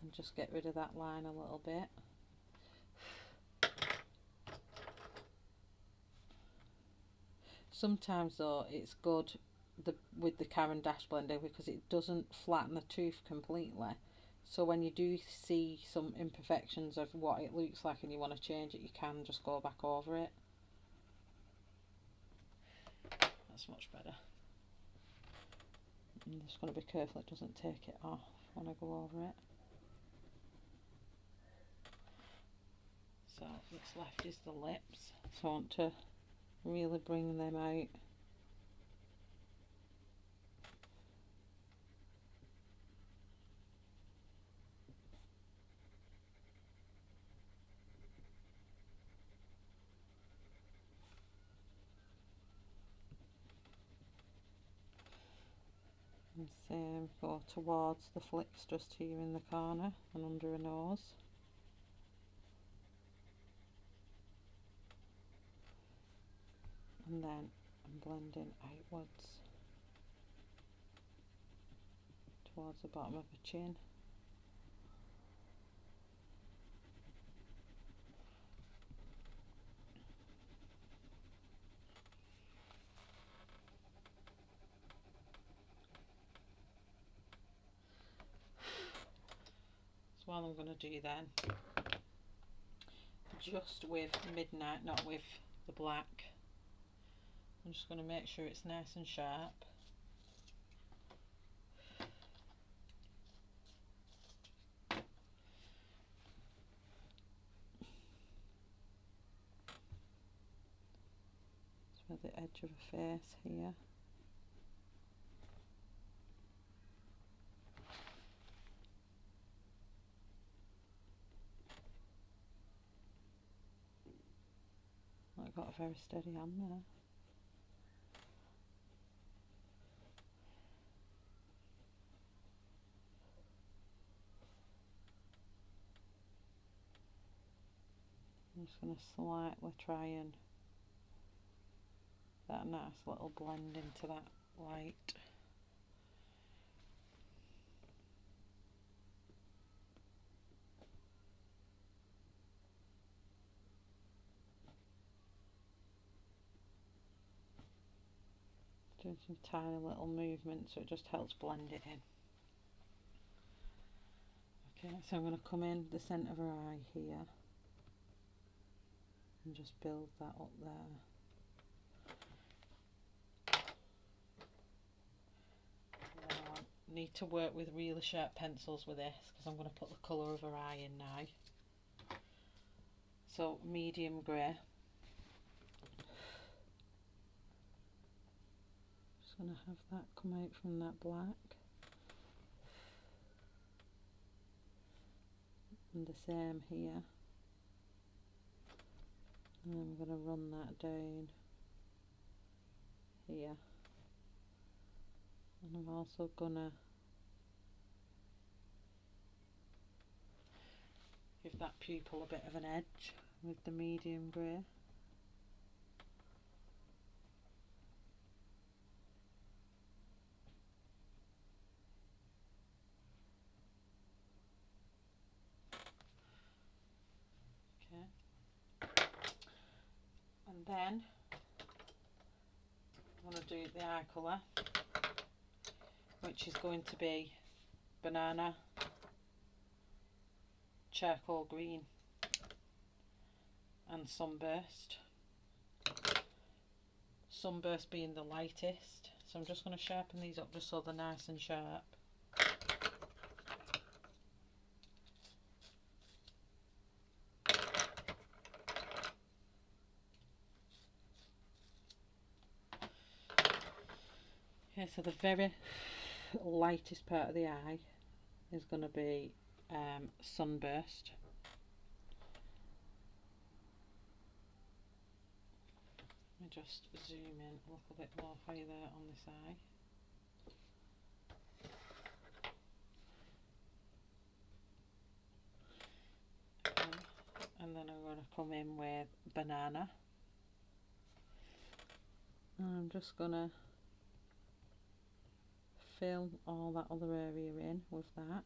and just get rid of that line a little bit. Sometimes though it's good with the Caran d'Ache blender because it doesn't flatten the tooth completely. So when you do see some imperfections of what it looks like and you want to change it, you can just go back over it. That's much better. I'm just going to be careful it doesn't take it off when I go over it. So what's left is the lips. So I want to really bring them out. And same, go towards the flips just here in the corner and under her nose. And then I'm blending outwards towards the bottom of the chin. So what I'm going to do then, just with Midnight, not with the black, I'm just going to make sure it's nice and sharp. So the edge of a face here. I've got a very steady hand there. I'm just going to slightly try and that nice little blend into that light. Doing some tiny little movements so it just helps blend it in. Okay, so I'm going to come in the centre of her eye here and just build that up there. I need to work with really sharp pencils with this because I'm going to put the colour of her eye in now. So medium grey. Just going to have that come out from that black. And the same here. And I'm going to run that down here. And I'm also going to give that pupil a bit of an edge with the medium grey. Okay. And then I'm going to do the eye colour, which is going to be banana, charcoal green and sunburst. Sunburst being the lightest, so I'm just going to sharpen these up just so they're nice and sharp. so the very lightest part of the eye is going to be sunburst. Let me just zoom in a little bit more for you there on this eye. And then I'm going to come in with banana. And I'm just going to fill all that other area in with that.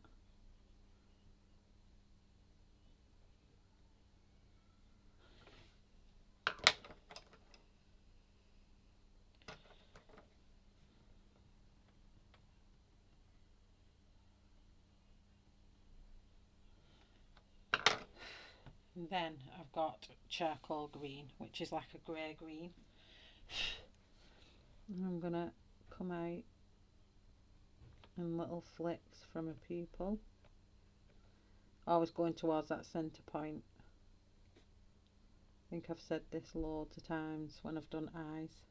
And then I've got charcoal green, which is like a grey green. And I'm going to come out in little flicks from a pupil, always going towards that centre point. I think I've said this loads of times when I've done eyes.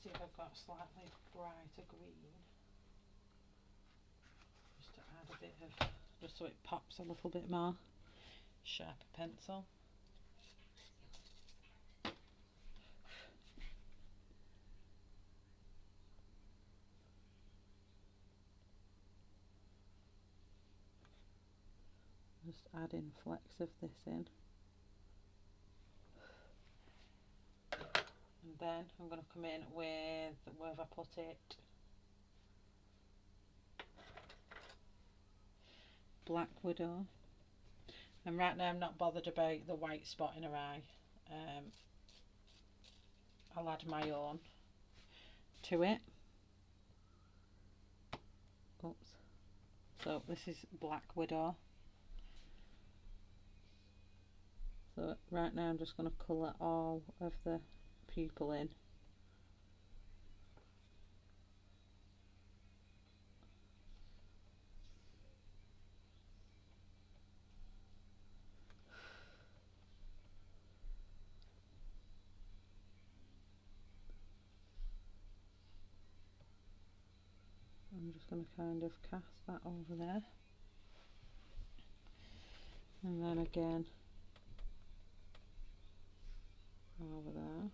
See if I've got slightly brighter green, just to add a bit of, just so it pops a little bit more. Sharper pencil. Just adding flecks of this in. And then I'm going to come in with, where have I put it? Black Widow. And right now I'm not bothered about the white spot in her eye. I'll add my own to it. Oops. So this is Black Widow. So right now I'm just going to colour all of the pupil in. I'm just going to kind of cast that over there, and then again over there.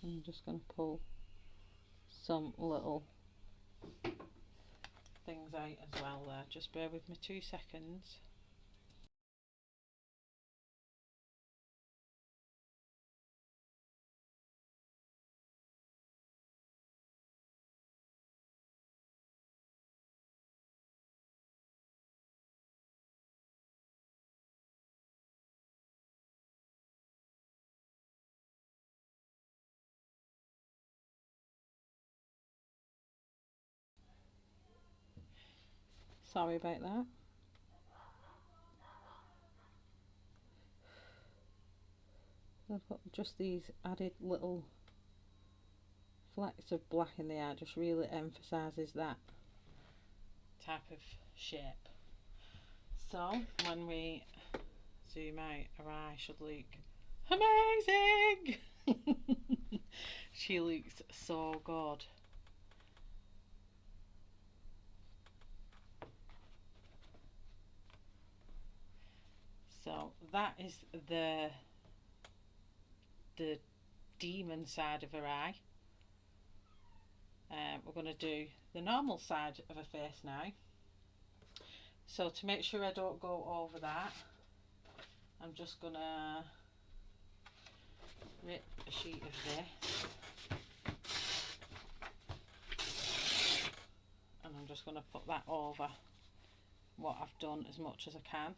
I'm just going to pull some little things out as well there. Just bear with me 2 seconds. Sorry about that. I've got just these added little flecks of black in the eye, just really emphasises that type of shape. So when we zoom out, her eye should look amazing. She looks so good. So that is the demon side of her eye. We're going to do the normal side of her face now. So to make sure I don't go over that, I'm just going to rip a sheet of this, and I'm just going to put that over what I've done as much as I can.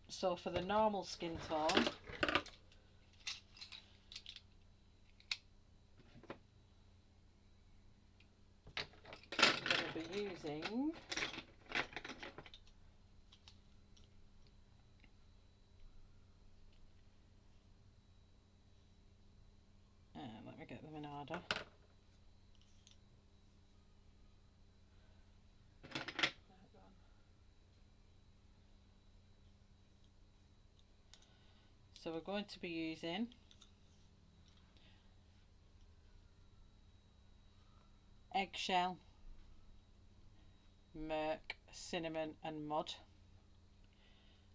So for the normal skin tone, be using let me get them in order. So we're going to be using eggshell, murk, cinnamon and mud,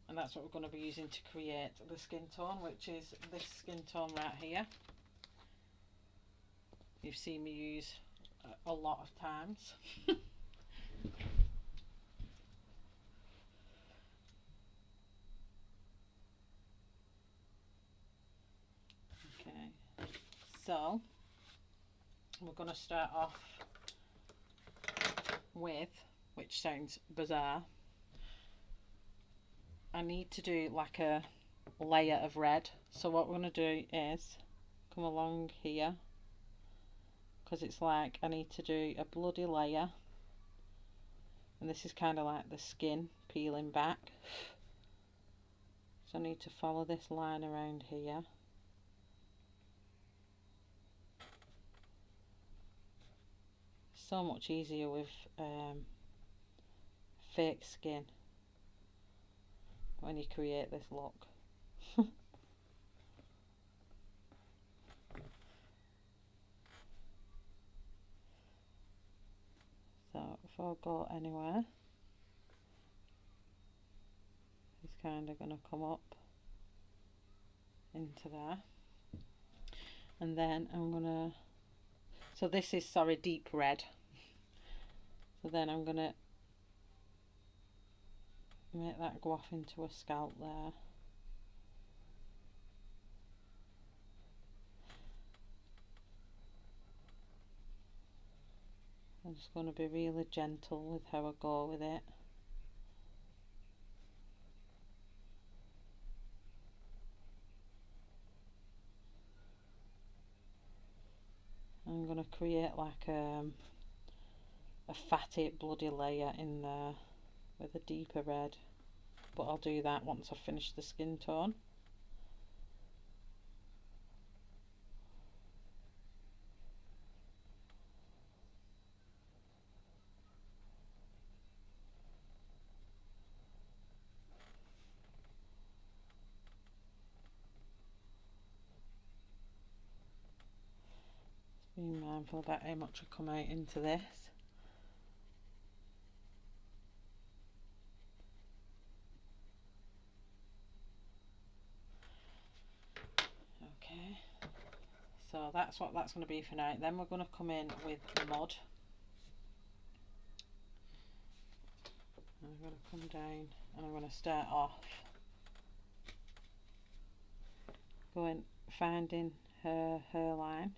and that's what we're going to be using to create the skin tone, which is this skin tone right here. You've seen me use a lot of times. Okay, so we're going to start off with, which sounds bizarre, I need to do like a layer of red. So what we're going to do is come along here, because it's like I need to do a bloody layer, and this is kind of like the skin peeling back, so I need to follow this line around here. So much easier with fake skin when you create this look. So before I go anywhere, it's kind of going to come up into there, and then I'm going to, so this is, sorry, deep red. So then I'm going to make that go off into a scalp there. I'm just going to be really gentle with how I go with it. I'm going to create like a fatty bloody layer in there with a deeper red, but I'll do that once I've finished the skin tone. Be mindful about how much I come out into this. Okay, so that's what that's going to be for now. Then we're going to come in with mud. I'm going to come down and I'm going to start off finding her hairline.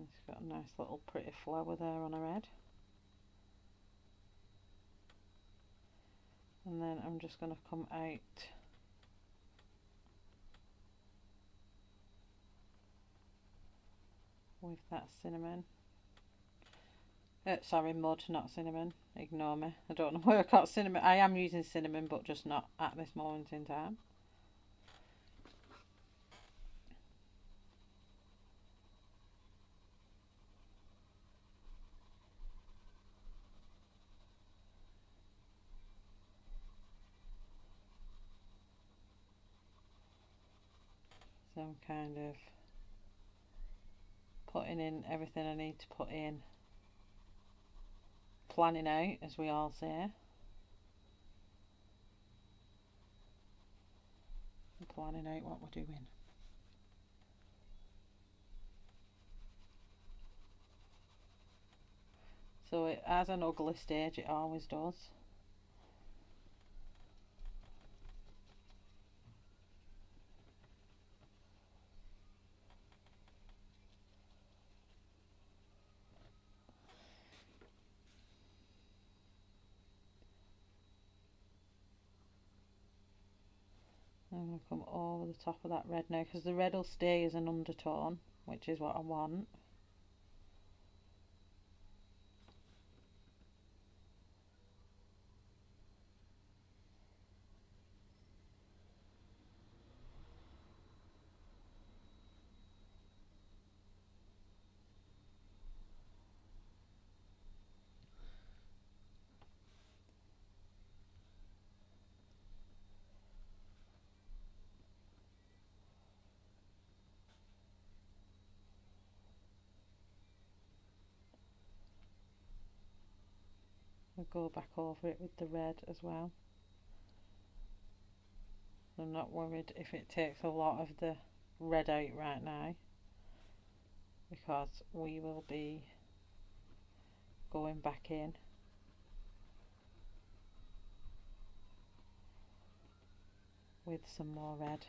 It's got a nice little pretty flower there on her head. And then I'm just going to come out with that cinnamon. Sorry, mud, not cinnamon. Ignore me. I don't know where I got cinnamon. I am using cinnamon, but just not at this moment in time. So I'm kind of putting in everything I need to put in, planning out, as we all say. Planning out what we're doing. So it has an ugly stage, it always does. I'm going to come over the top of that red now, because the red will stay as an undertone, which is what I want. I'll go back over it with the red as well. I'm not worried if it takes a lot of the red out right now, because we will be going back in with some more red.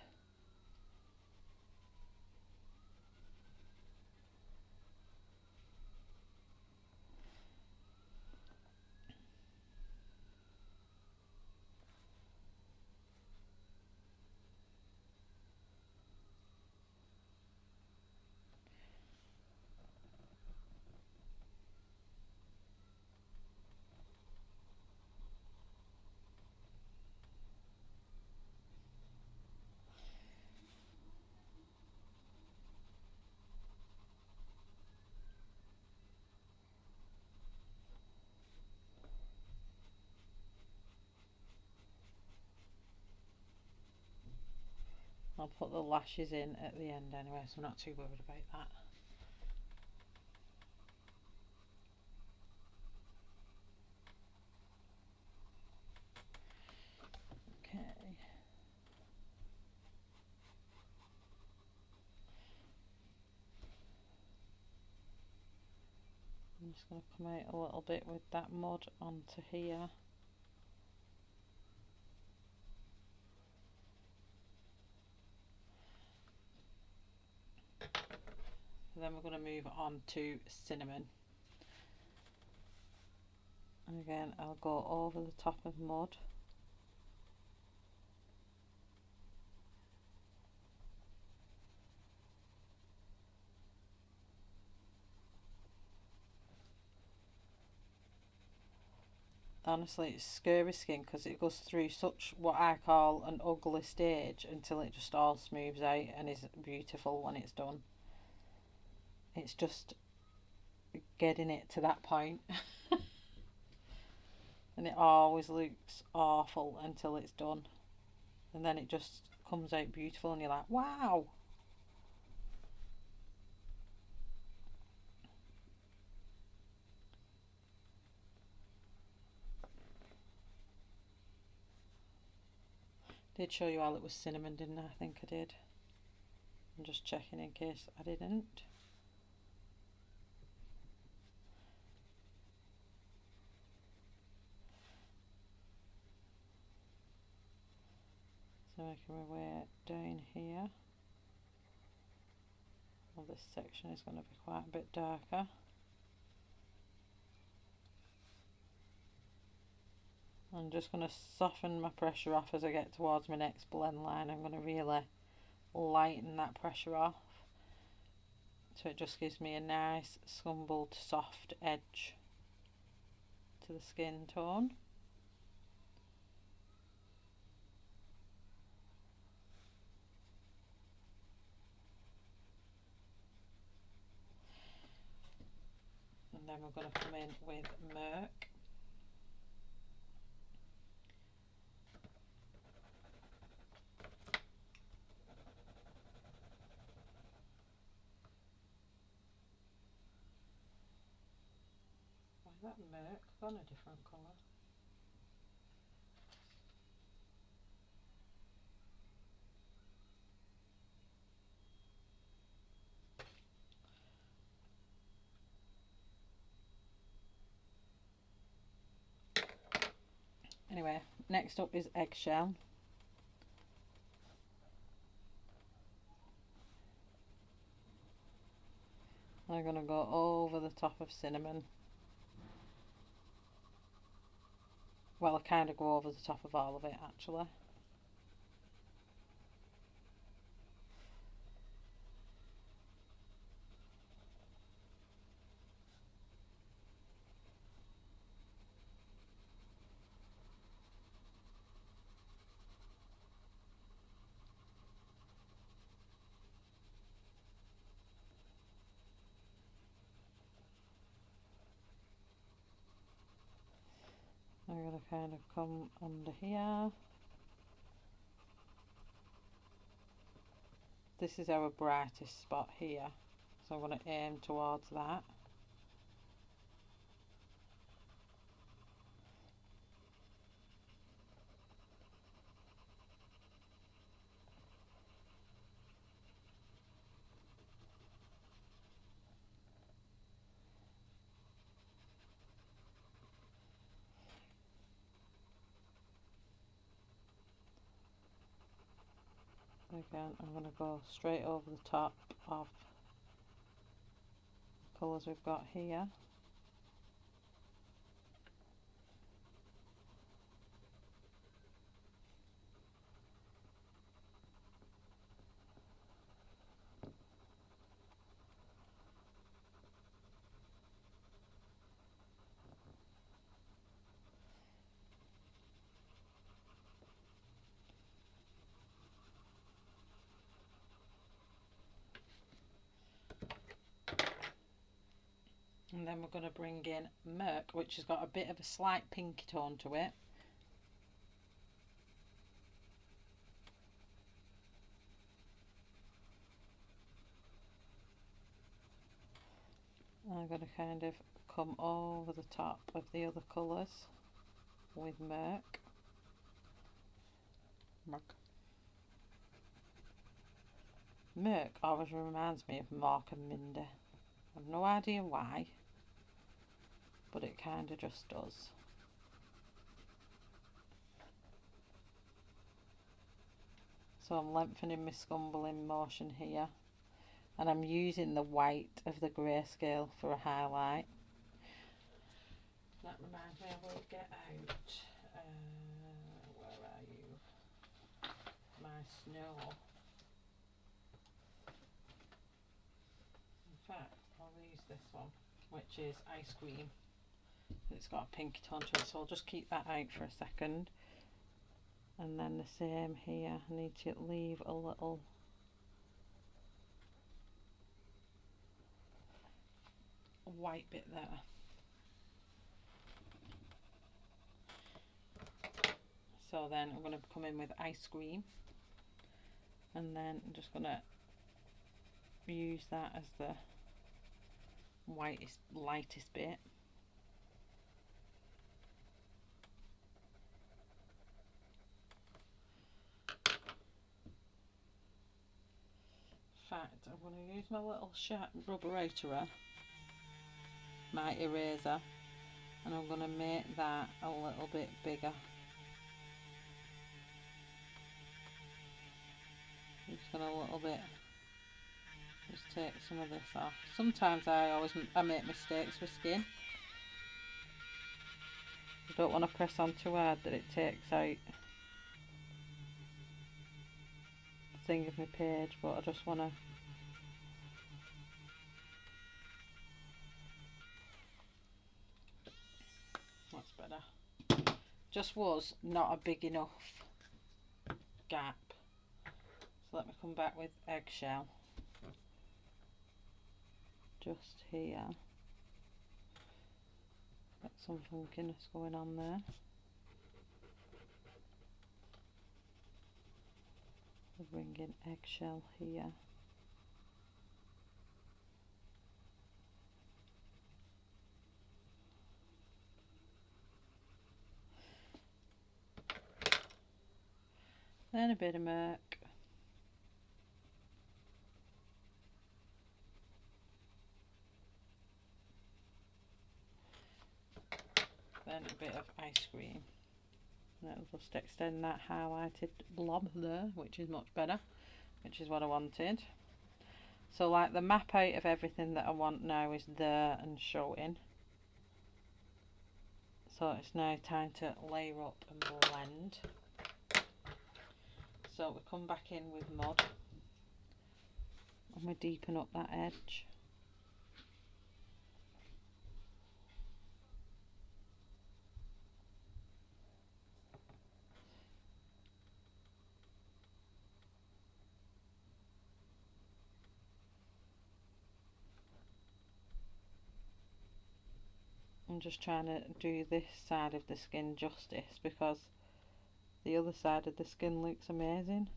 I'll put the lashes in at the end anyway, so I'm not too worried about that. Okay. I'm just going to come out a little bit with that mud onto here. Then we're going to move on to cinnamon. And again, I'll go over the top of mud. Honestly, it's scary skin because it goes through such what I call an ugly stage until it just all smooths out and is beautiful when it's done. It's just getting it to that point. And it always looks awful until it's done, and then it just comes out beautiful and you're like, wow. Did show you all it was cinnamon, didn't I? I think I did. I'm just checking in case I didn't. So making my way down here. Well, this section is going to be quite a bit darker. I'm just going to soften my pressure off as I get towards my next blend line. I'm going to really lighten that pressure off, so it just gives me a nice scumbled soft edge to the skin tone. And then we're going to come in with Merc. Why is that Merc gone a different colour? Anyway, next up is Eggshell. I'm going to go over the top of Cinnamon. Well, I kind of go over the top of all of it actually. to kind of come under here. This is our brightest spot here, so I'm going to aim towards that. Again, I'm going to go straight over the top of the colours we've got here. And then we're going to bring in Merc, which has got a bit of a slight pinky tone to it. I'm going to kind of come over the top of the other colours with Merc. Merc always reminds me of Mark and Mindy. I've no idea why, but it kind of just does. So I'm lengthening my scumble in motion here, and I'm using the white of the grayscale for a highlight. That reminds me, I will get out, where are you? My snow. In fact, I'll use this one, which is ice cream. It's got a pinky tone to it, so I'll just keep that out for a second. And then the same here, I need to leave a little white bit there. So then I'm going to come in with ice cream, and then I'm just going to use that as the lightest bit. In fact, I'm going to use my little sharp rubberator, my eraser, and I'm going to make that a little bit bigger. I'm just going to a little bit, just take some of this off. Sometimes I make mistakes with skin. I don't want to press on too hard that it takes out the thing of my page, but I just want to that's better. Just was not a big enough gap. So let me come back with eggshell. Just here. Got some funkiness going on there. We'll bring in eggshell here. Then a bit of Merc. Then a bit of ice cream. That'll just extend that highlighted blob there, which is much better, which is what I wanted. So like the map out of everything that I want now is there and showing. So it's now time to layer up and blend. So we come back in with mud and we deepen up that edge. just trying to do this side of the skin justice because the other side of the skin looks amazing.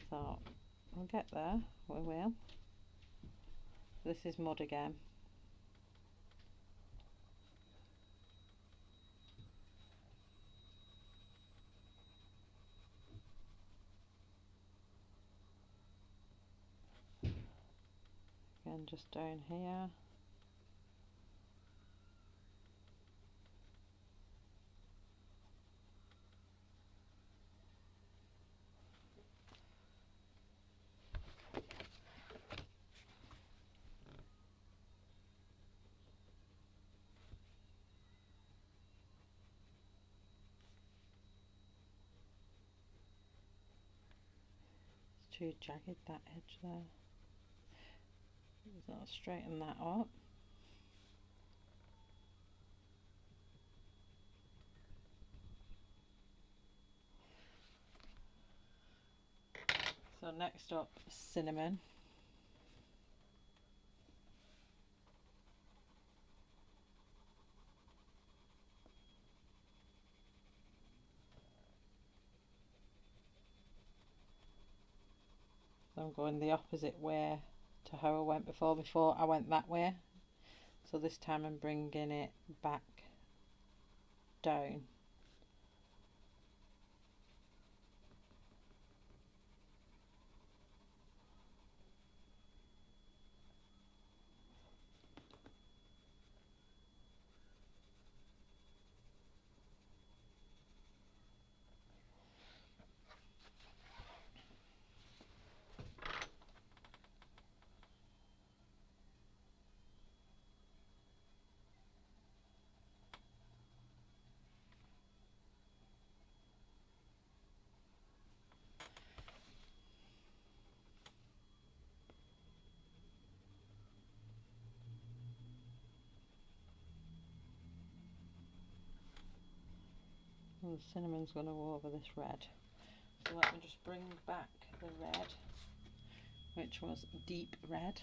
So we'll get there, we will. This is mud again. Again, just down here. It's too jagged, that edge there. So I'll straighten that up. So next up, cinnamon. So I'm going the opposite way to how I went before. Before I went that way. So this time I'm bringing it back down. And the cinnamon's going to go over this red. So let me just bring back the red, which was deep red.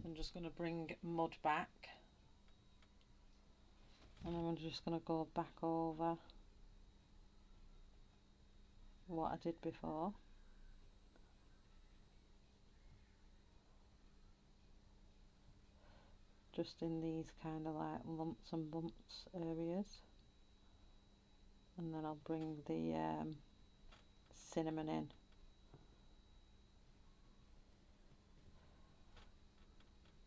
I'm just going to bring mud back, and I'm just going to go back over what I did before. Just in these kind of like lumps and bumps areas, and then I'll bring the cinnamon in.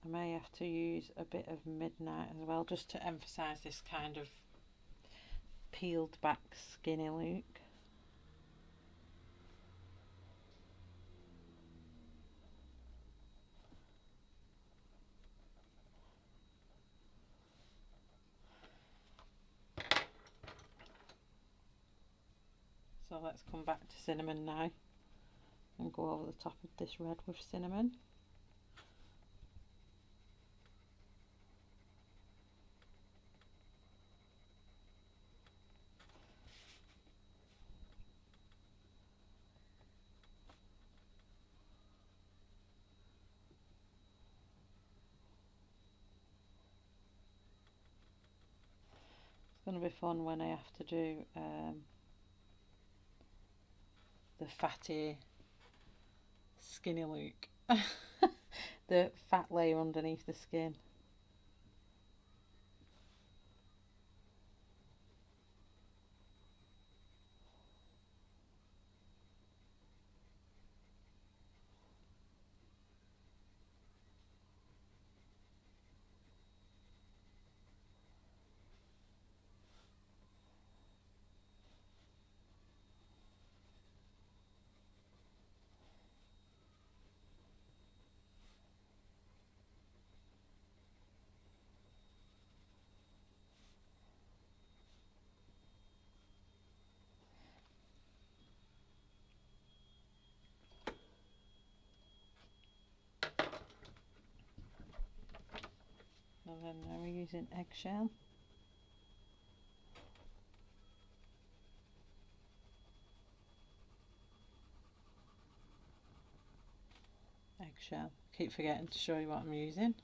I may have to use a bit of midnight as well, just to emphasise this kind of peeled back skinny look. So let's come back to cinnamon now and go over the top of this red with cinnamon. It's going to be fun when I have to do the fatty skinny look. The fat layer underneath the skin. then now we're using eggshell. Eggshell. Keep forgetting to show you what I'm using.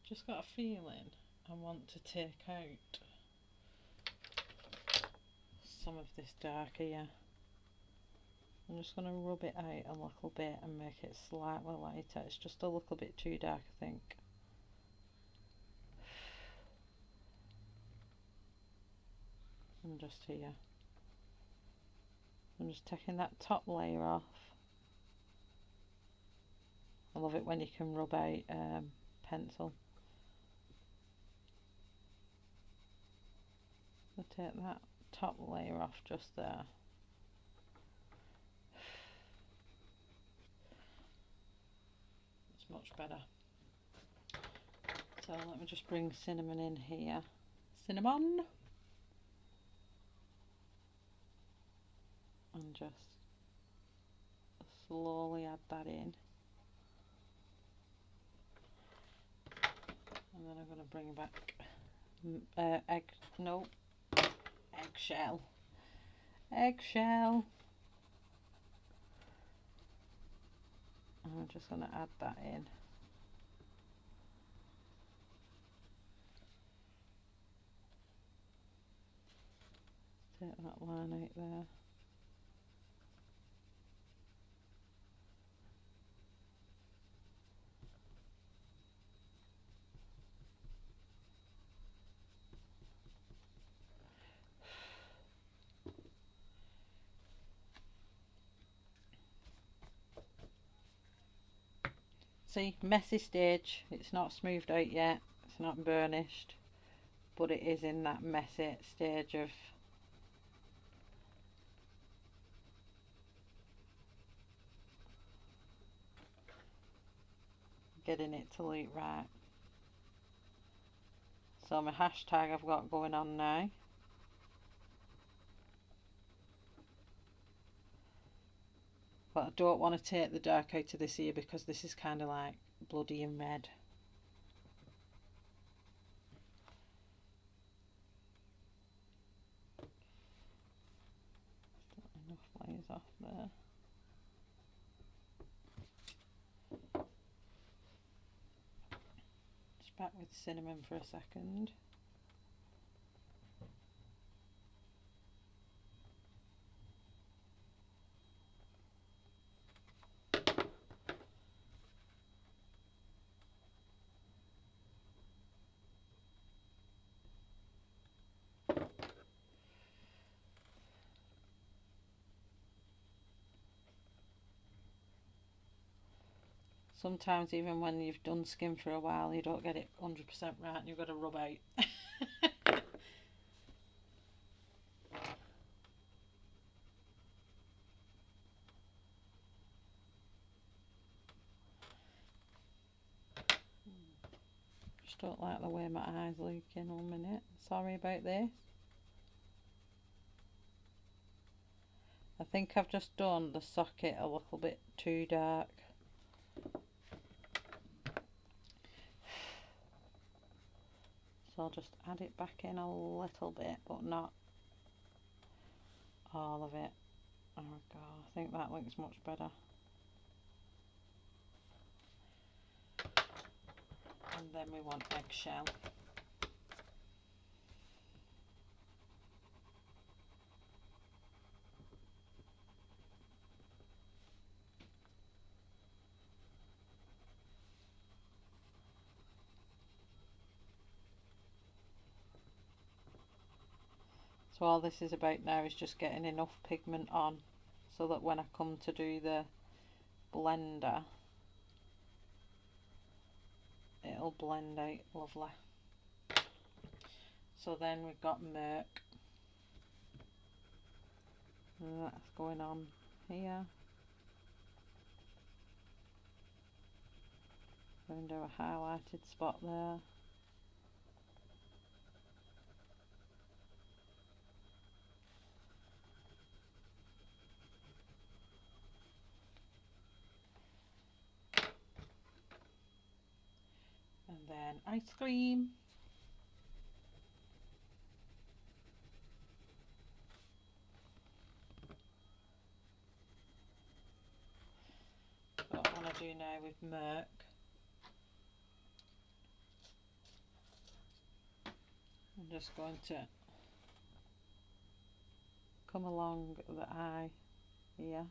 Just got a feeling I want to take out some of this dark here. I'm just going to rub it out a little bit and make it slightly lighter. It's just a little bit too dark, I think. And just here. I'm just taking that top layer off. I love it when you can rub out pencil. So take that top layer off just there. It's much better. So let me just bring cinnamon in here. Cinnamon! And just slowly add that in. And then I'm going to bring back eggshell. Eggshell. And I'm just going to add that in. Take that line out there. See, messy stage. It's not smoothed out yet. It's not burnished, but it is in that messy stage of getting it to look right. So my hashtag I've got going on now. But I don't want to take the dark out of this here because this is kind of like bloody and red. Enough layers off there. Just back with cinnamon for a second. Sometimes even when you've done skin for a while you don't get it 100% right and you've got to rub out. Just don't like the way my eyes look in 1 minute. Sorry about this. I think I've just done the socket a little bit too dark. So I'll just add it back in a little bit, but not all of it. There we go. I think that looks much better. And then we want eggshell. So all this is about now is just getting enough pigment on so that when I come to do the blender, it'll blend out lovely. So then we've got murk. And that's going on here. Going to do a highlighted spot there. And then ice cream. What I want to do now with murk, I'm just going to come along the eye here.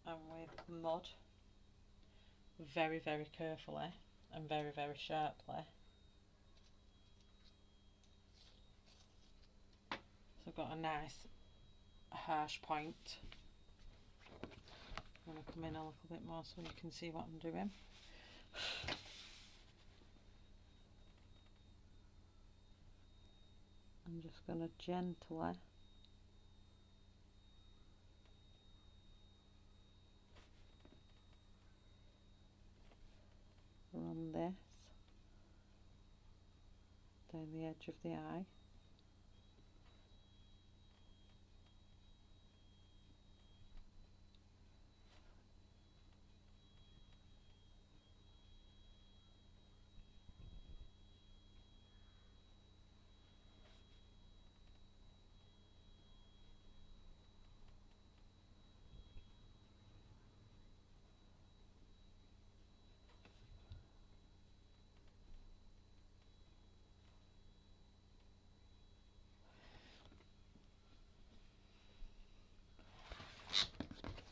And with mud, very, very carefully and very, very sharply. So I've got a nice harsh point. I'm going to come in a little bit more so you can see what I'm doing. I'm just going to gently run this down the edge of the eye.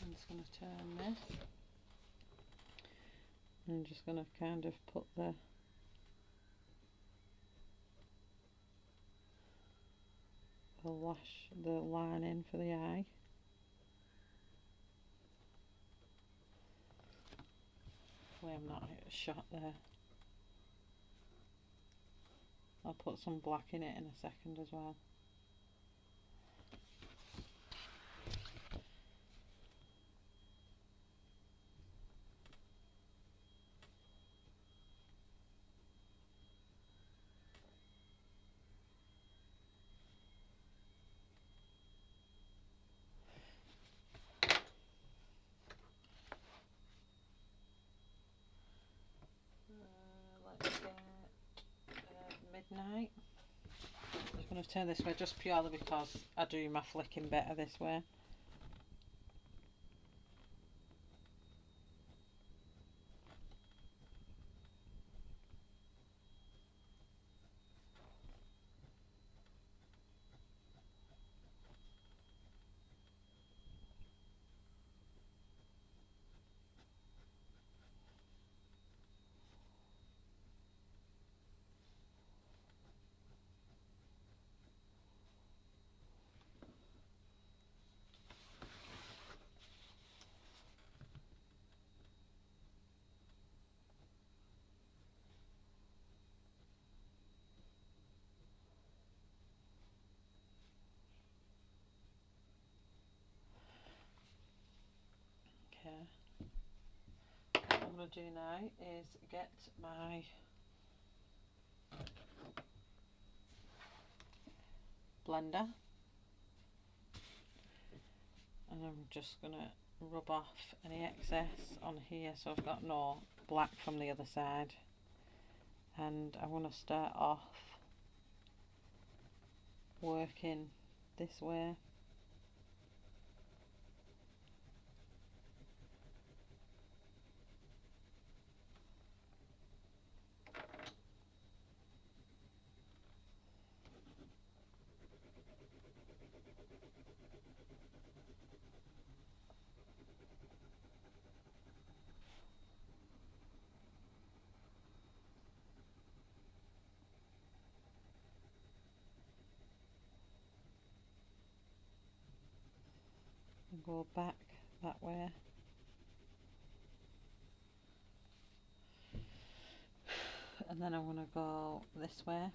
I'm just going to turn this. I'm just going to kind of put the line in for the eye. Hopefully I'm not out of shot there. I'll put some black in it in a second as well. Let's get midnight. I'm just going to turn this way just purely because I do my flicking better this way. What I'm going to do now is get my blender, and I'm just going to rub off any excess on here so I've got no black from the other side. And I want to start off working this way. And go back that way. And then I want to go this way.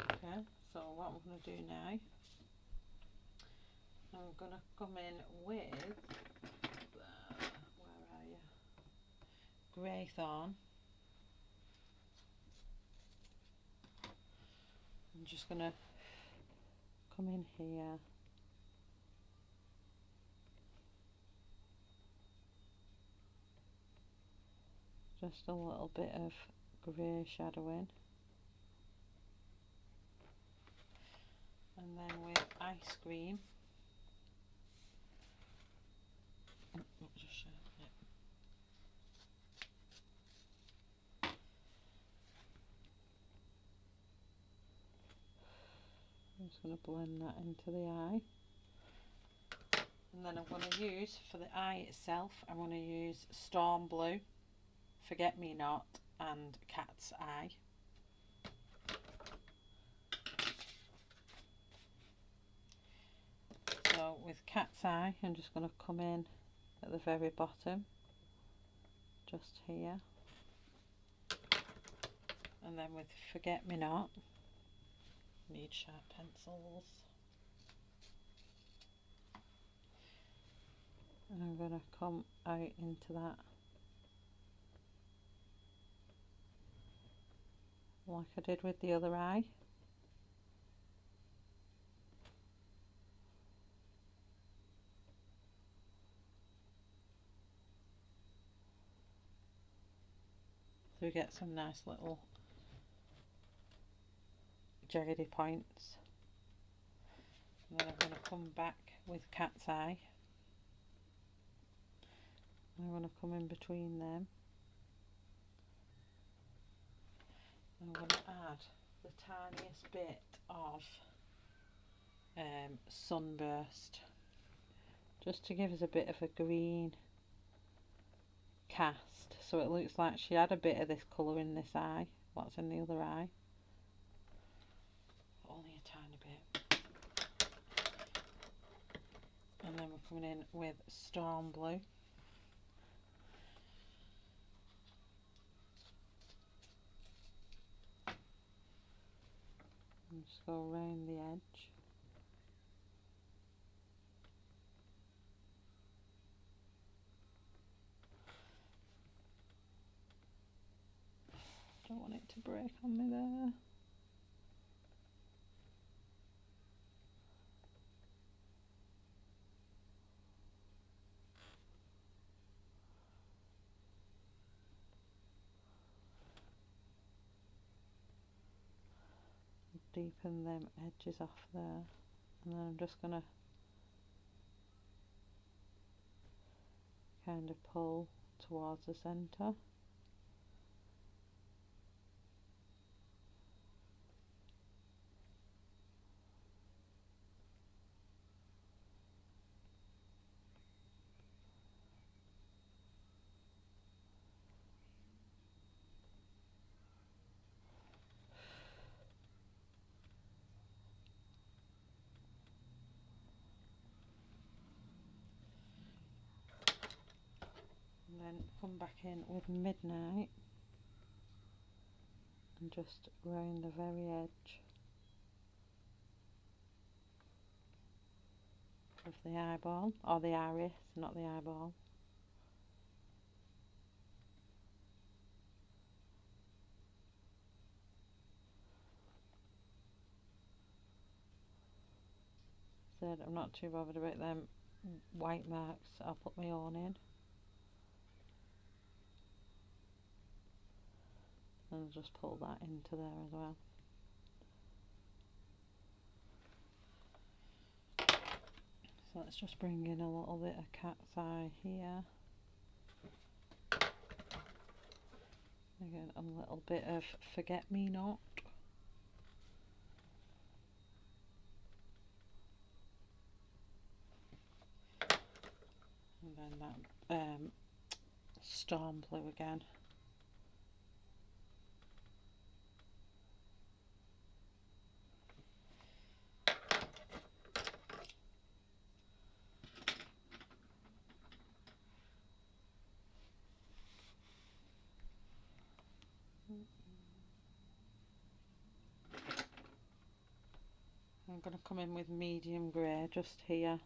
Okay, so what I'm going to do now, I'm going to come in with, where are you, Greythorn. I'm just going to come in here, just a little bit of grey shadowing. And then with ice cream, I'm just going to blend that into the eye. And then I'm going to use, for the eye itself, I'm going to use Storm Blue, Forget Me Not and Cat's Eye. So with Cat's Eye, I'm just going to come in at the very bottom, just here. And then with Forget Me Not, need sharp pencils. And I'm going to come out into that like I did with the other eye. So we get some nice little jaggedy points. And then I'm going to come back with Cat's Eye. I'm going to come in between them. I'm going to add the tiniest bit of sunburst, just to give us a bit of a green cast, so it looks like she had a bit of this colour in this eye, what's in the other eye. Only a tiny bit. And then we're coming in with Storm Blue. And just go around the edge. Don't want it to break on me there. Deepen them edges off there, and then I'm just going to kind of pull towards the centre. then come back in with Midnight and just round the very edge of the eyeball, or the iris, not the eyeball. Said I'm not too bothered about them white marks, I'll put my own in. And I'll just pull that into there as well. So let's just bring in a little bit of cat's eye here. Again, a little bit of forget-me-not. And then that storm blue again. I'm going to come in with medium grey just here.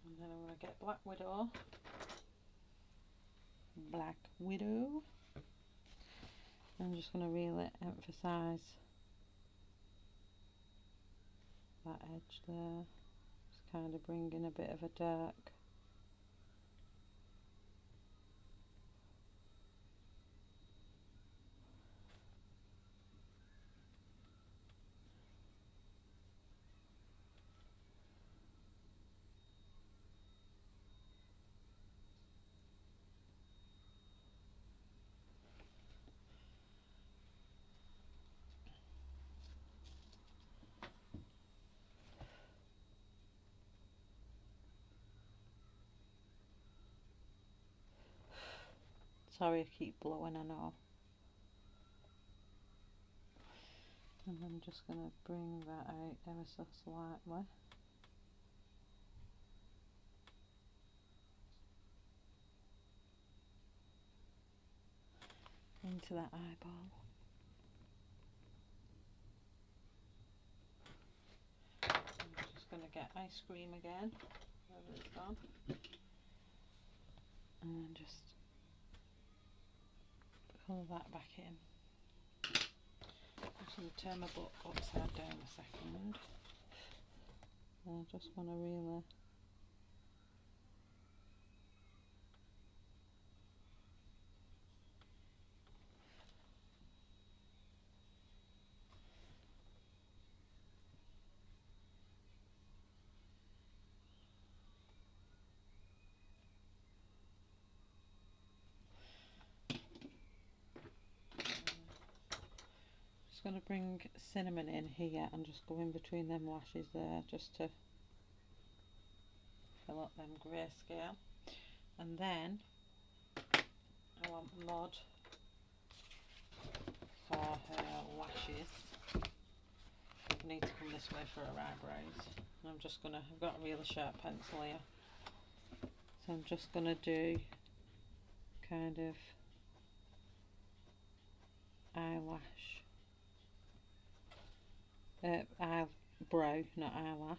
And then I'm going to get Black Widow. Black Widow. I'm just going to really emphasise that edge there. Just kind of bring in a bit of a dark. Sorry, I keep blowing, I know. And I'm just going to bring that out ever so slightly. Into that eyeball. I'm just going to get ice cream again, wherever it's gone. And then just pull that back in. I'm just going to turn my book upside down a second. And I just want to really going to bring cinnamon in here and just go in between them lashes there just to fill up them grayscale. And then I want Mod for her lashes. I need to come this way for her eyebrows. And I'm just gonna, I've got a really sharp pencil here, so I'm just gonna do kind of eyelash. Eyebrow, not eyelash,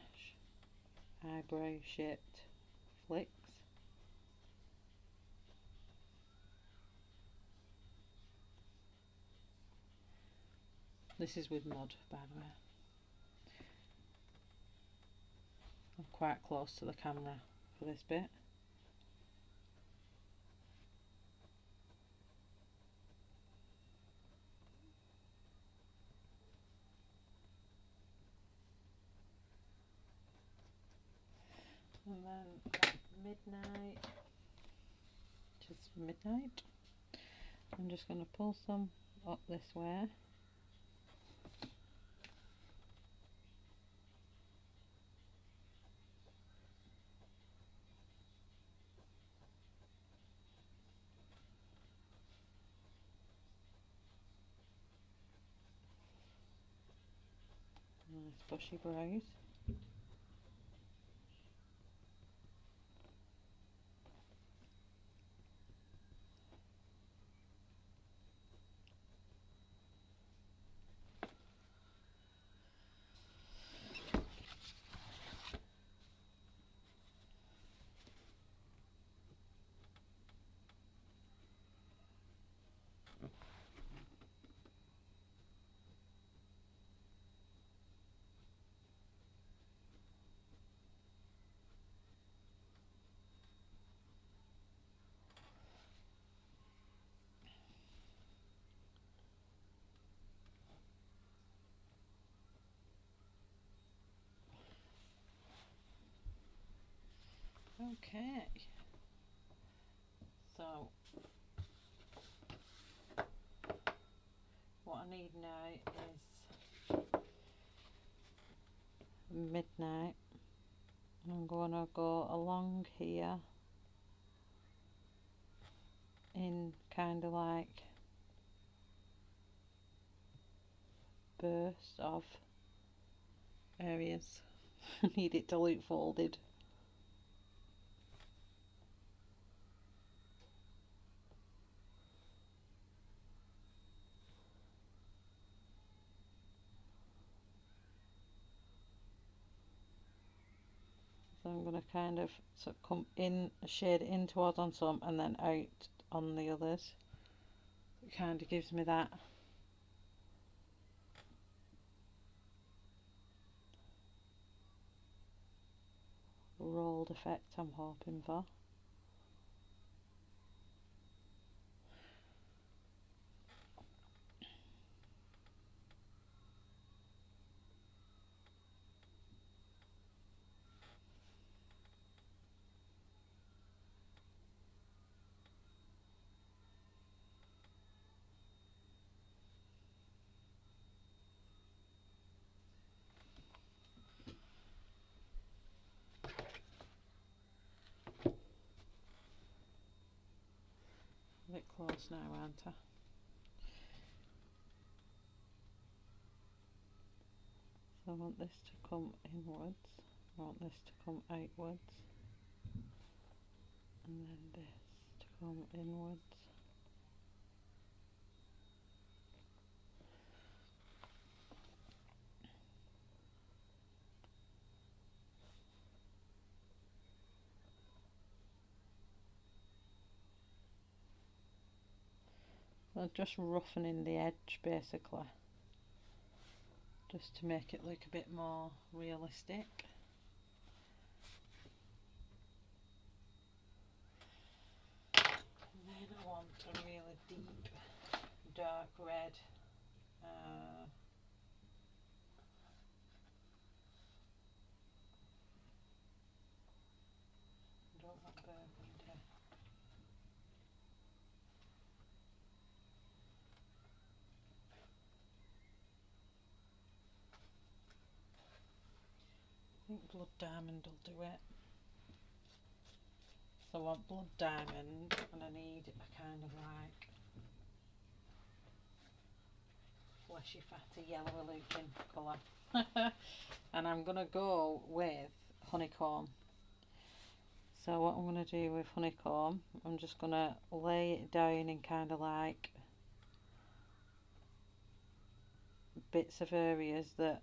eyebrow shaped flicks. This is with Mud, by the way. I'm quite close to the camera for this bit. And then Midnight, just Midnight. I'm just going to pull some up this way. bushy brows. Okay, so what I need now is midnight. I'm gonna go along here in kind of like bursts of areas. I need it to look folded. So I'm going to kind of come in, shade in towards on some and then out on the others. It kind of gives me that rolled effect I'm hoping for. A bit close now, aren't I? So I want this to come inwards, I want this to come outwards, and then this to come inwards. So just roughening the edge basically, just to make it look a bit more realistic. And then I want a really deep dark red. I don't want burgundy. I think blood diamond will do it. So I want blood diamond, and I need a kind of like fleshy, fatty, yellow looking colour. And I'm going to go with honeycomb. So what I'm going to do with honeycomb, I'm just going to lay it down in kind of like bits of areas that,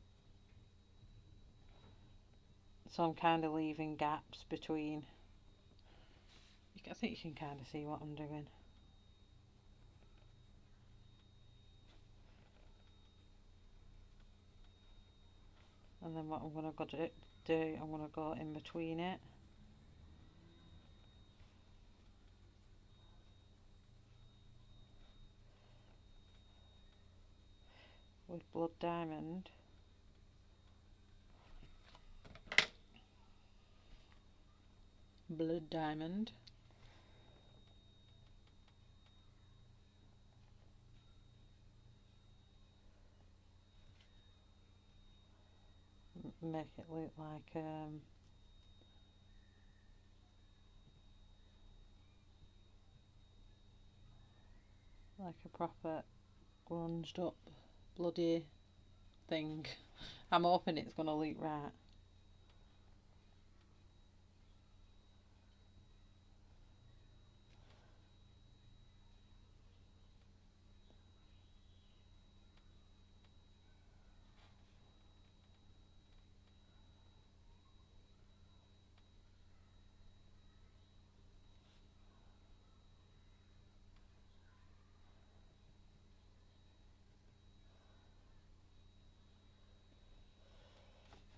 so I'm kind of leaving gaps between. I think you can kind of see what I'm doing. And then what I'm going to do, I'm going to go in between it. With blood diamond. Blood diamond. Make it look like a proper grunged up bloody thing. I'm hoping it's going to look right.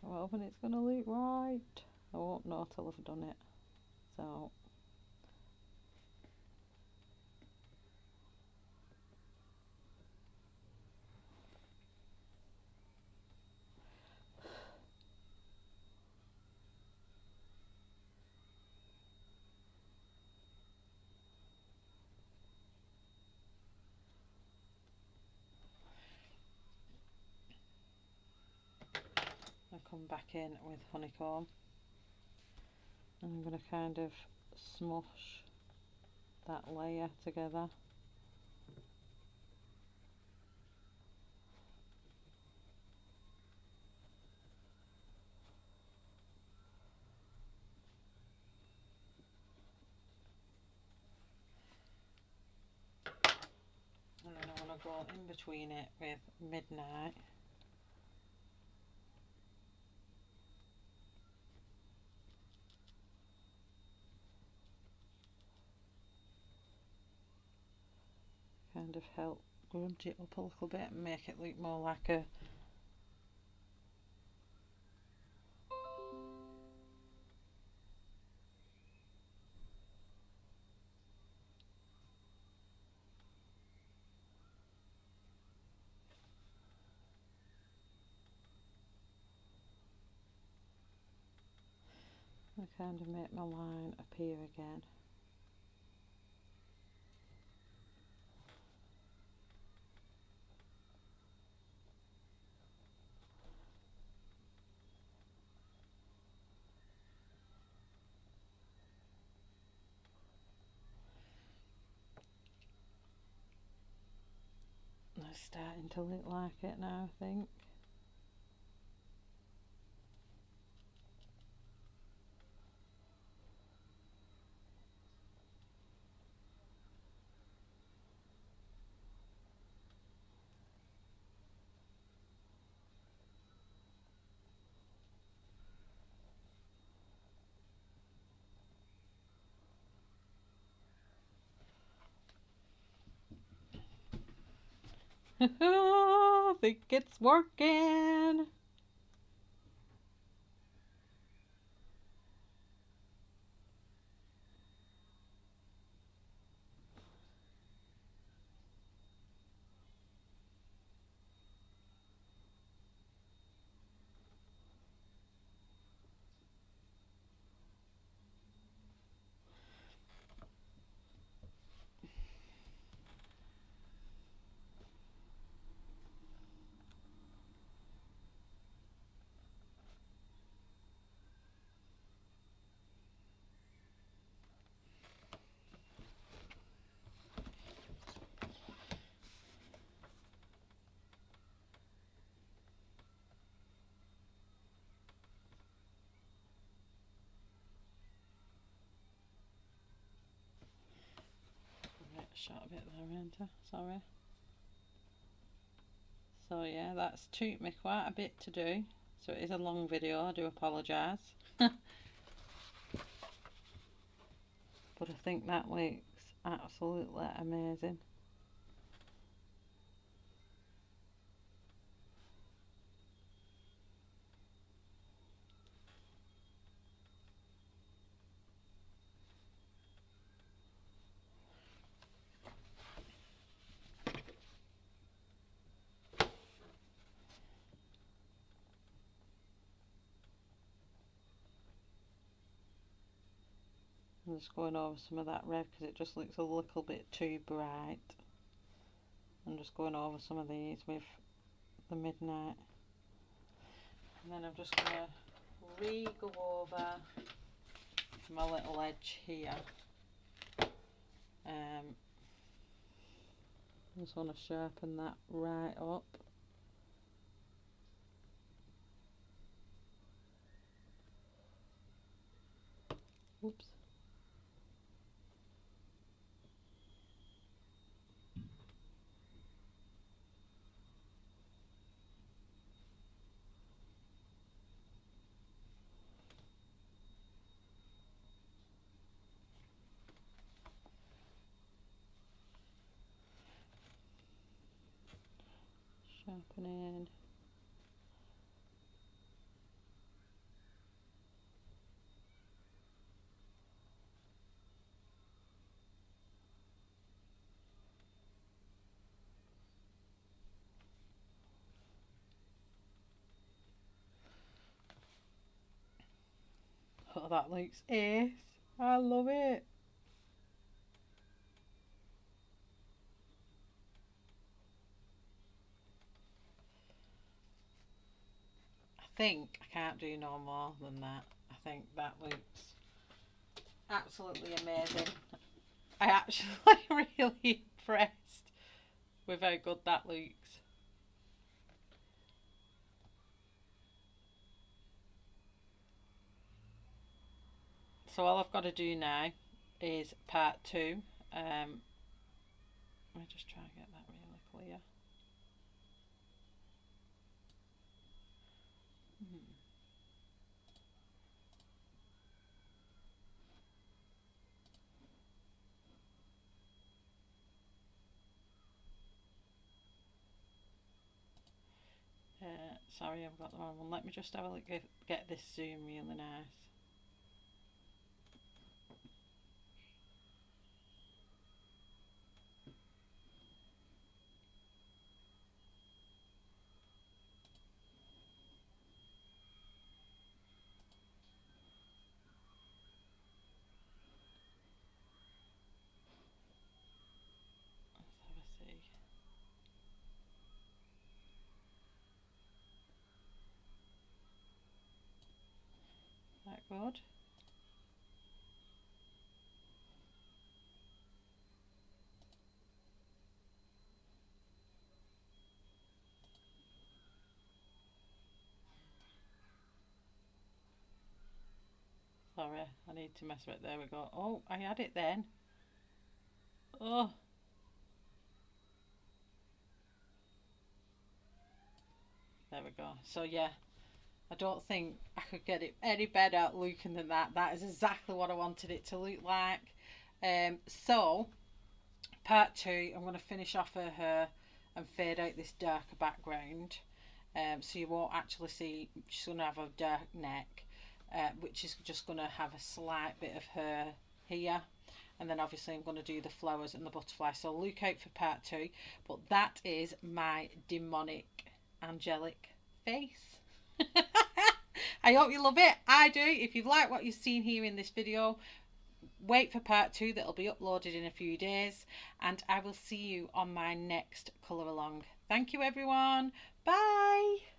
I'm hoping it's going to look right. I won't know till I've done it. So I come back in with honeycomb and I'm going to kind of smush that layer together. And then I want to go in between it with Midnight. Kind of help grunge it up a little bit and make it look more like a kind of make my line appear again. It's starting to look like it now, I think. I think it's working. Shot a bit there, Renta. Sorry. So yeah, that's took me quite a bit to do. So it is a long video, I do apologise. But I think that looks absolutely amazing. I'm just going over some of that red because it just looks a little bit too bright. I'm just going over some of these with the Midnight. And then I'm just going to re-go over my little edge here. Just want to sharpen that right up. Oops. Sharpening. Oh, that looks ace. I love it. I think I can't do no more than that. I think that looks absolutely amazing. I actually really impressed with how good that looks. So all I've got to do now is part 2. Let me just try and get that really clear. Sorry, I've got the wrong one. Let me just have a look, get this zoom really nice. Let's have a see. That good? Sorry, I need to mess with it. There we go. Oh, I had it then. Oh. There we go. So yeah, I don't think I could get it any better looking than that. That is exactly what I wanted it to look like. So part 2, I'm going to finish off her hair and fade out this darker background. So you won't actually see, she's going to have a dark neck, which is just going to have a slight bit of hair here. And then obviously I'm going to do the flowers and the butterfly. So look out for part 2. But that is my demonic angelic face. I hope you love it. I do. If you've liked what you've seen here in this video, wait for part 2 that'll be uploaded in a few days, and I will see you on my next colour along. Thank you everyone. Bye.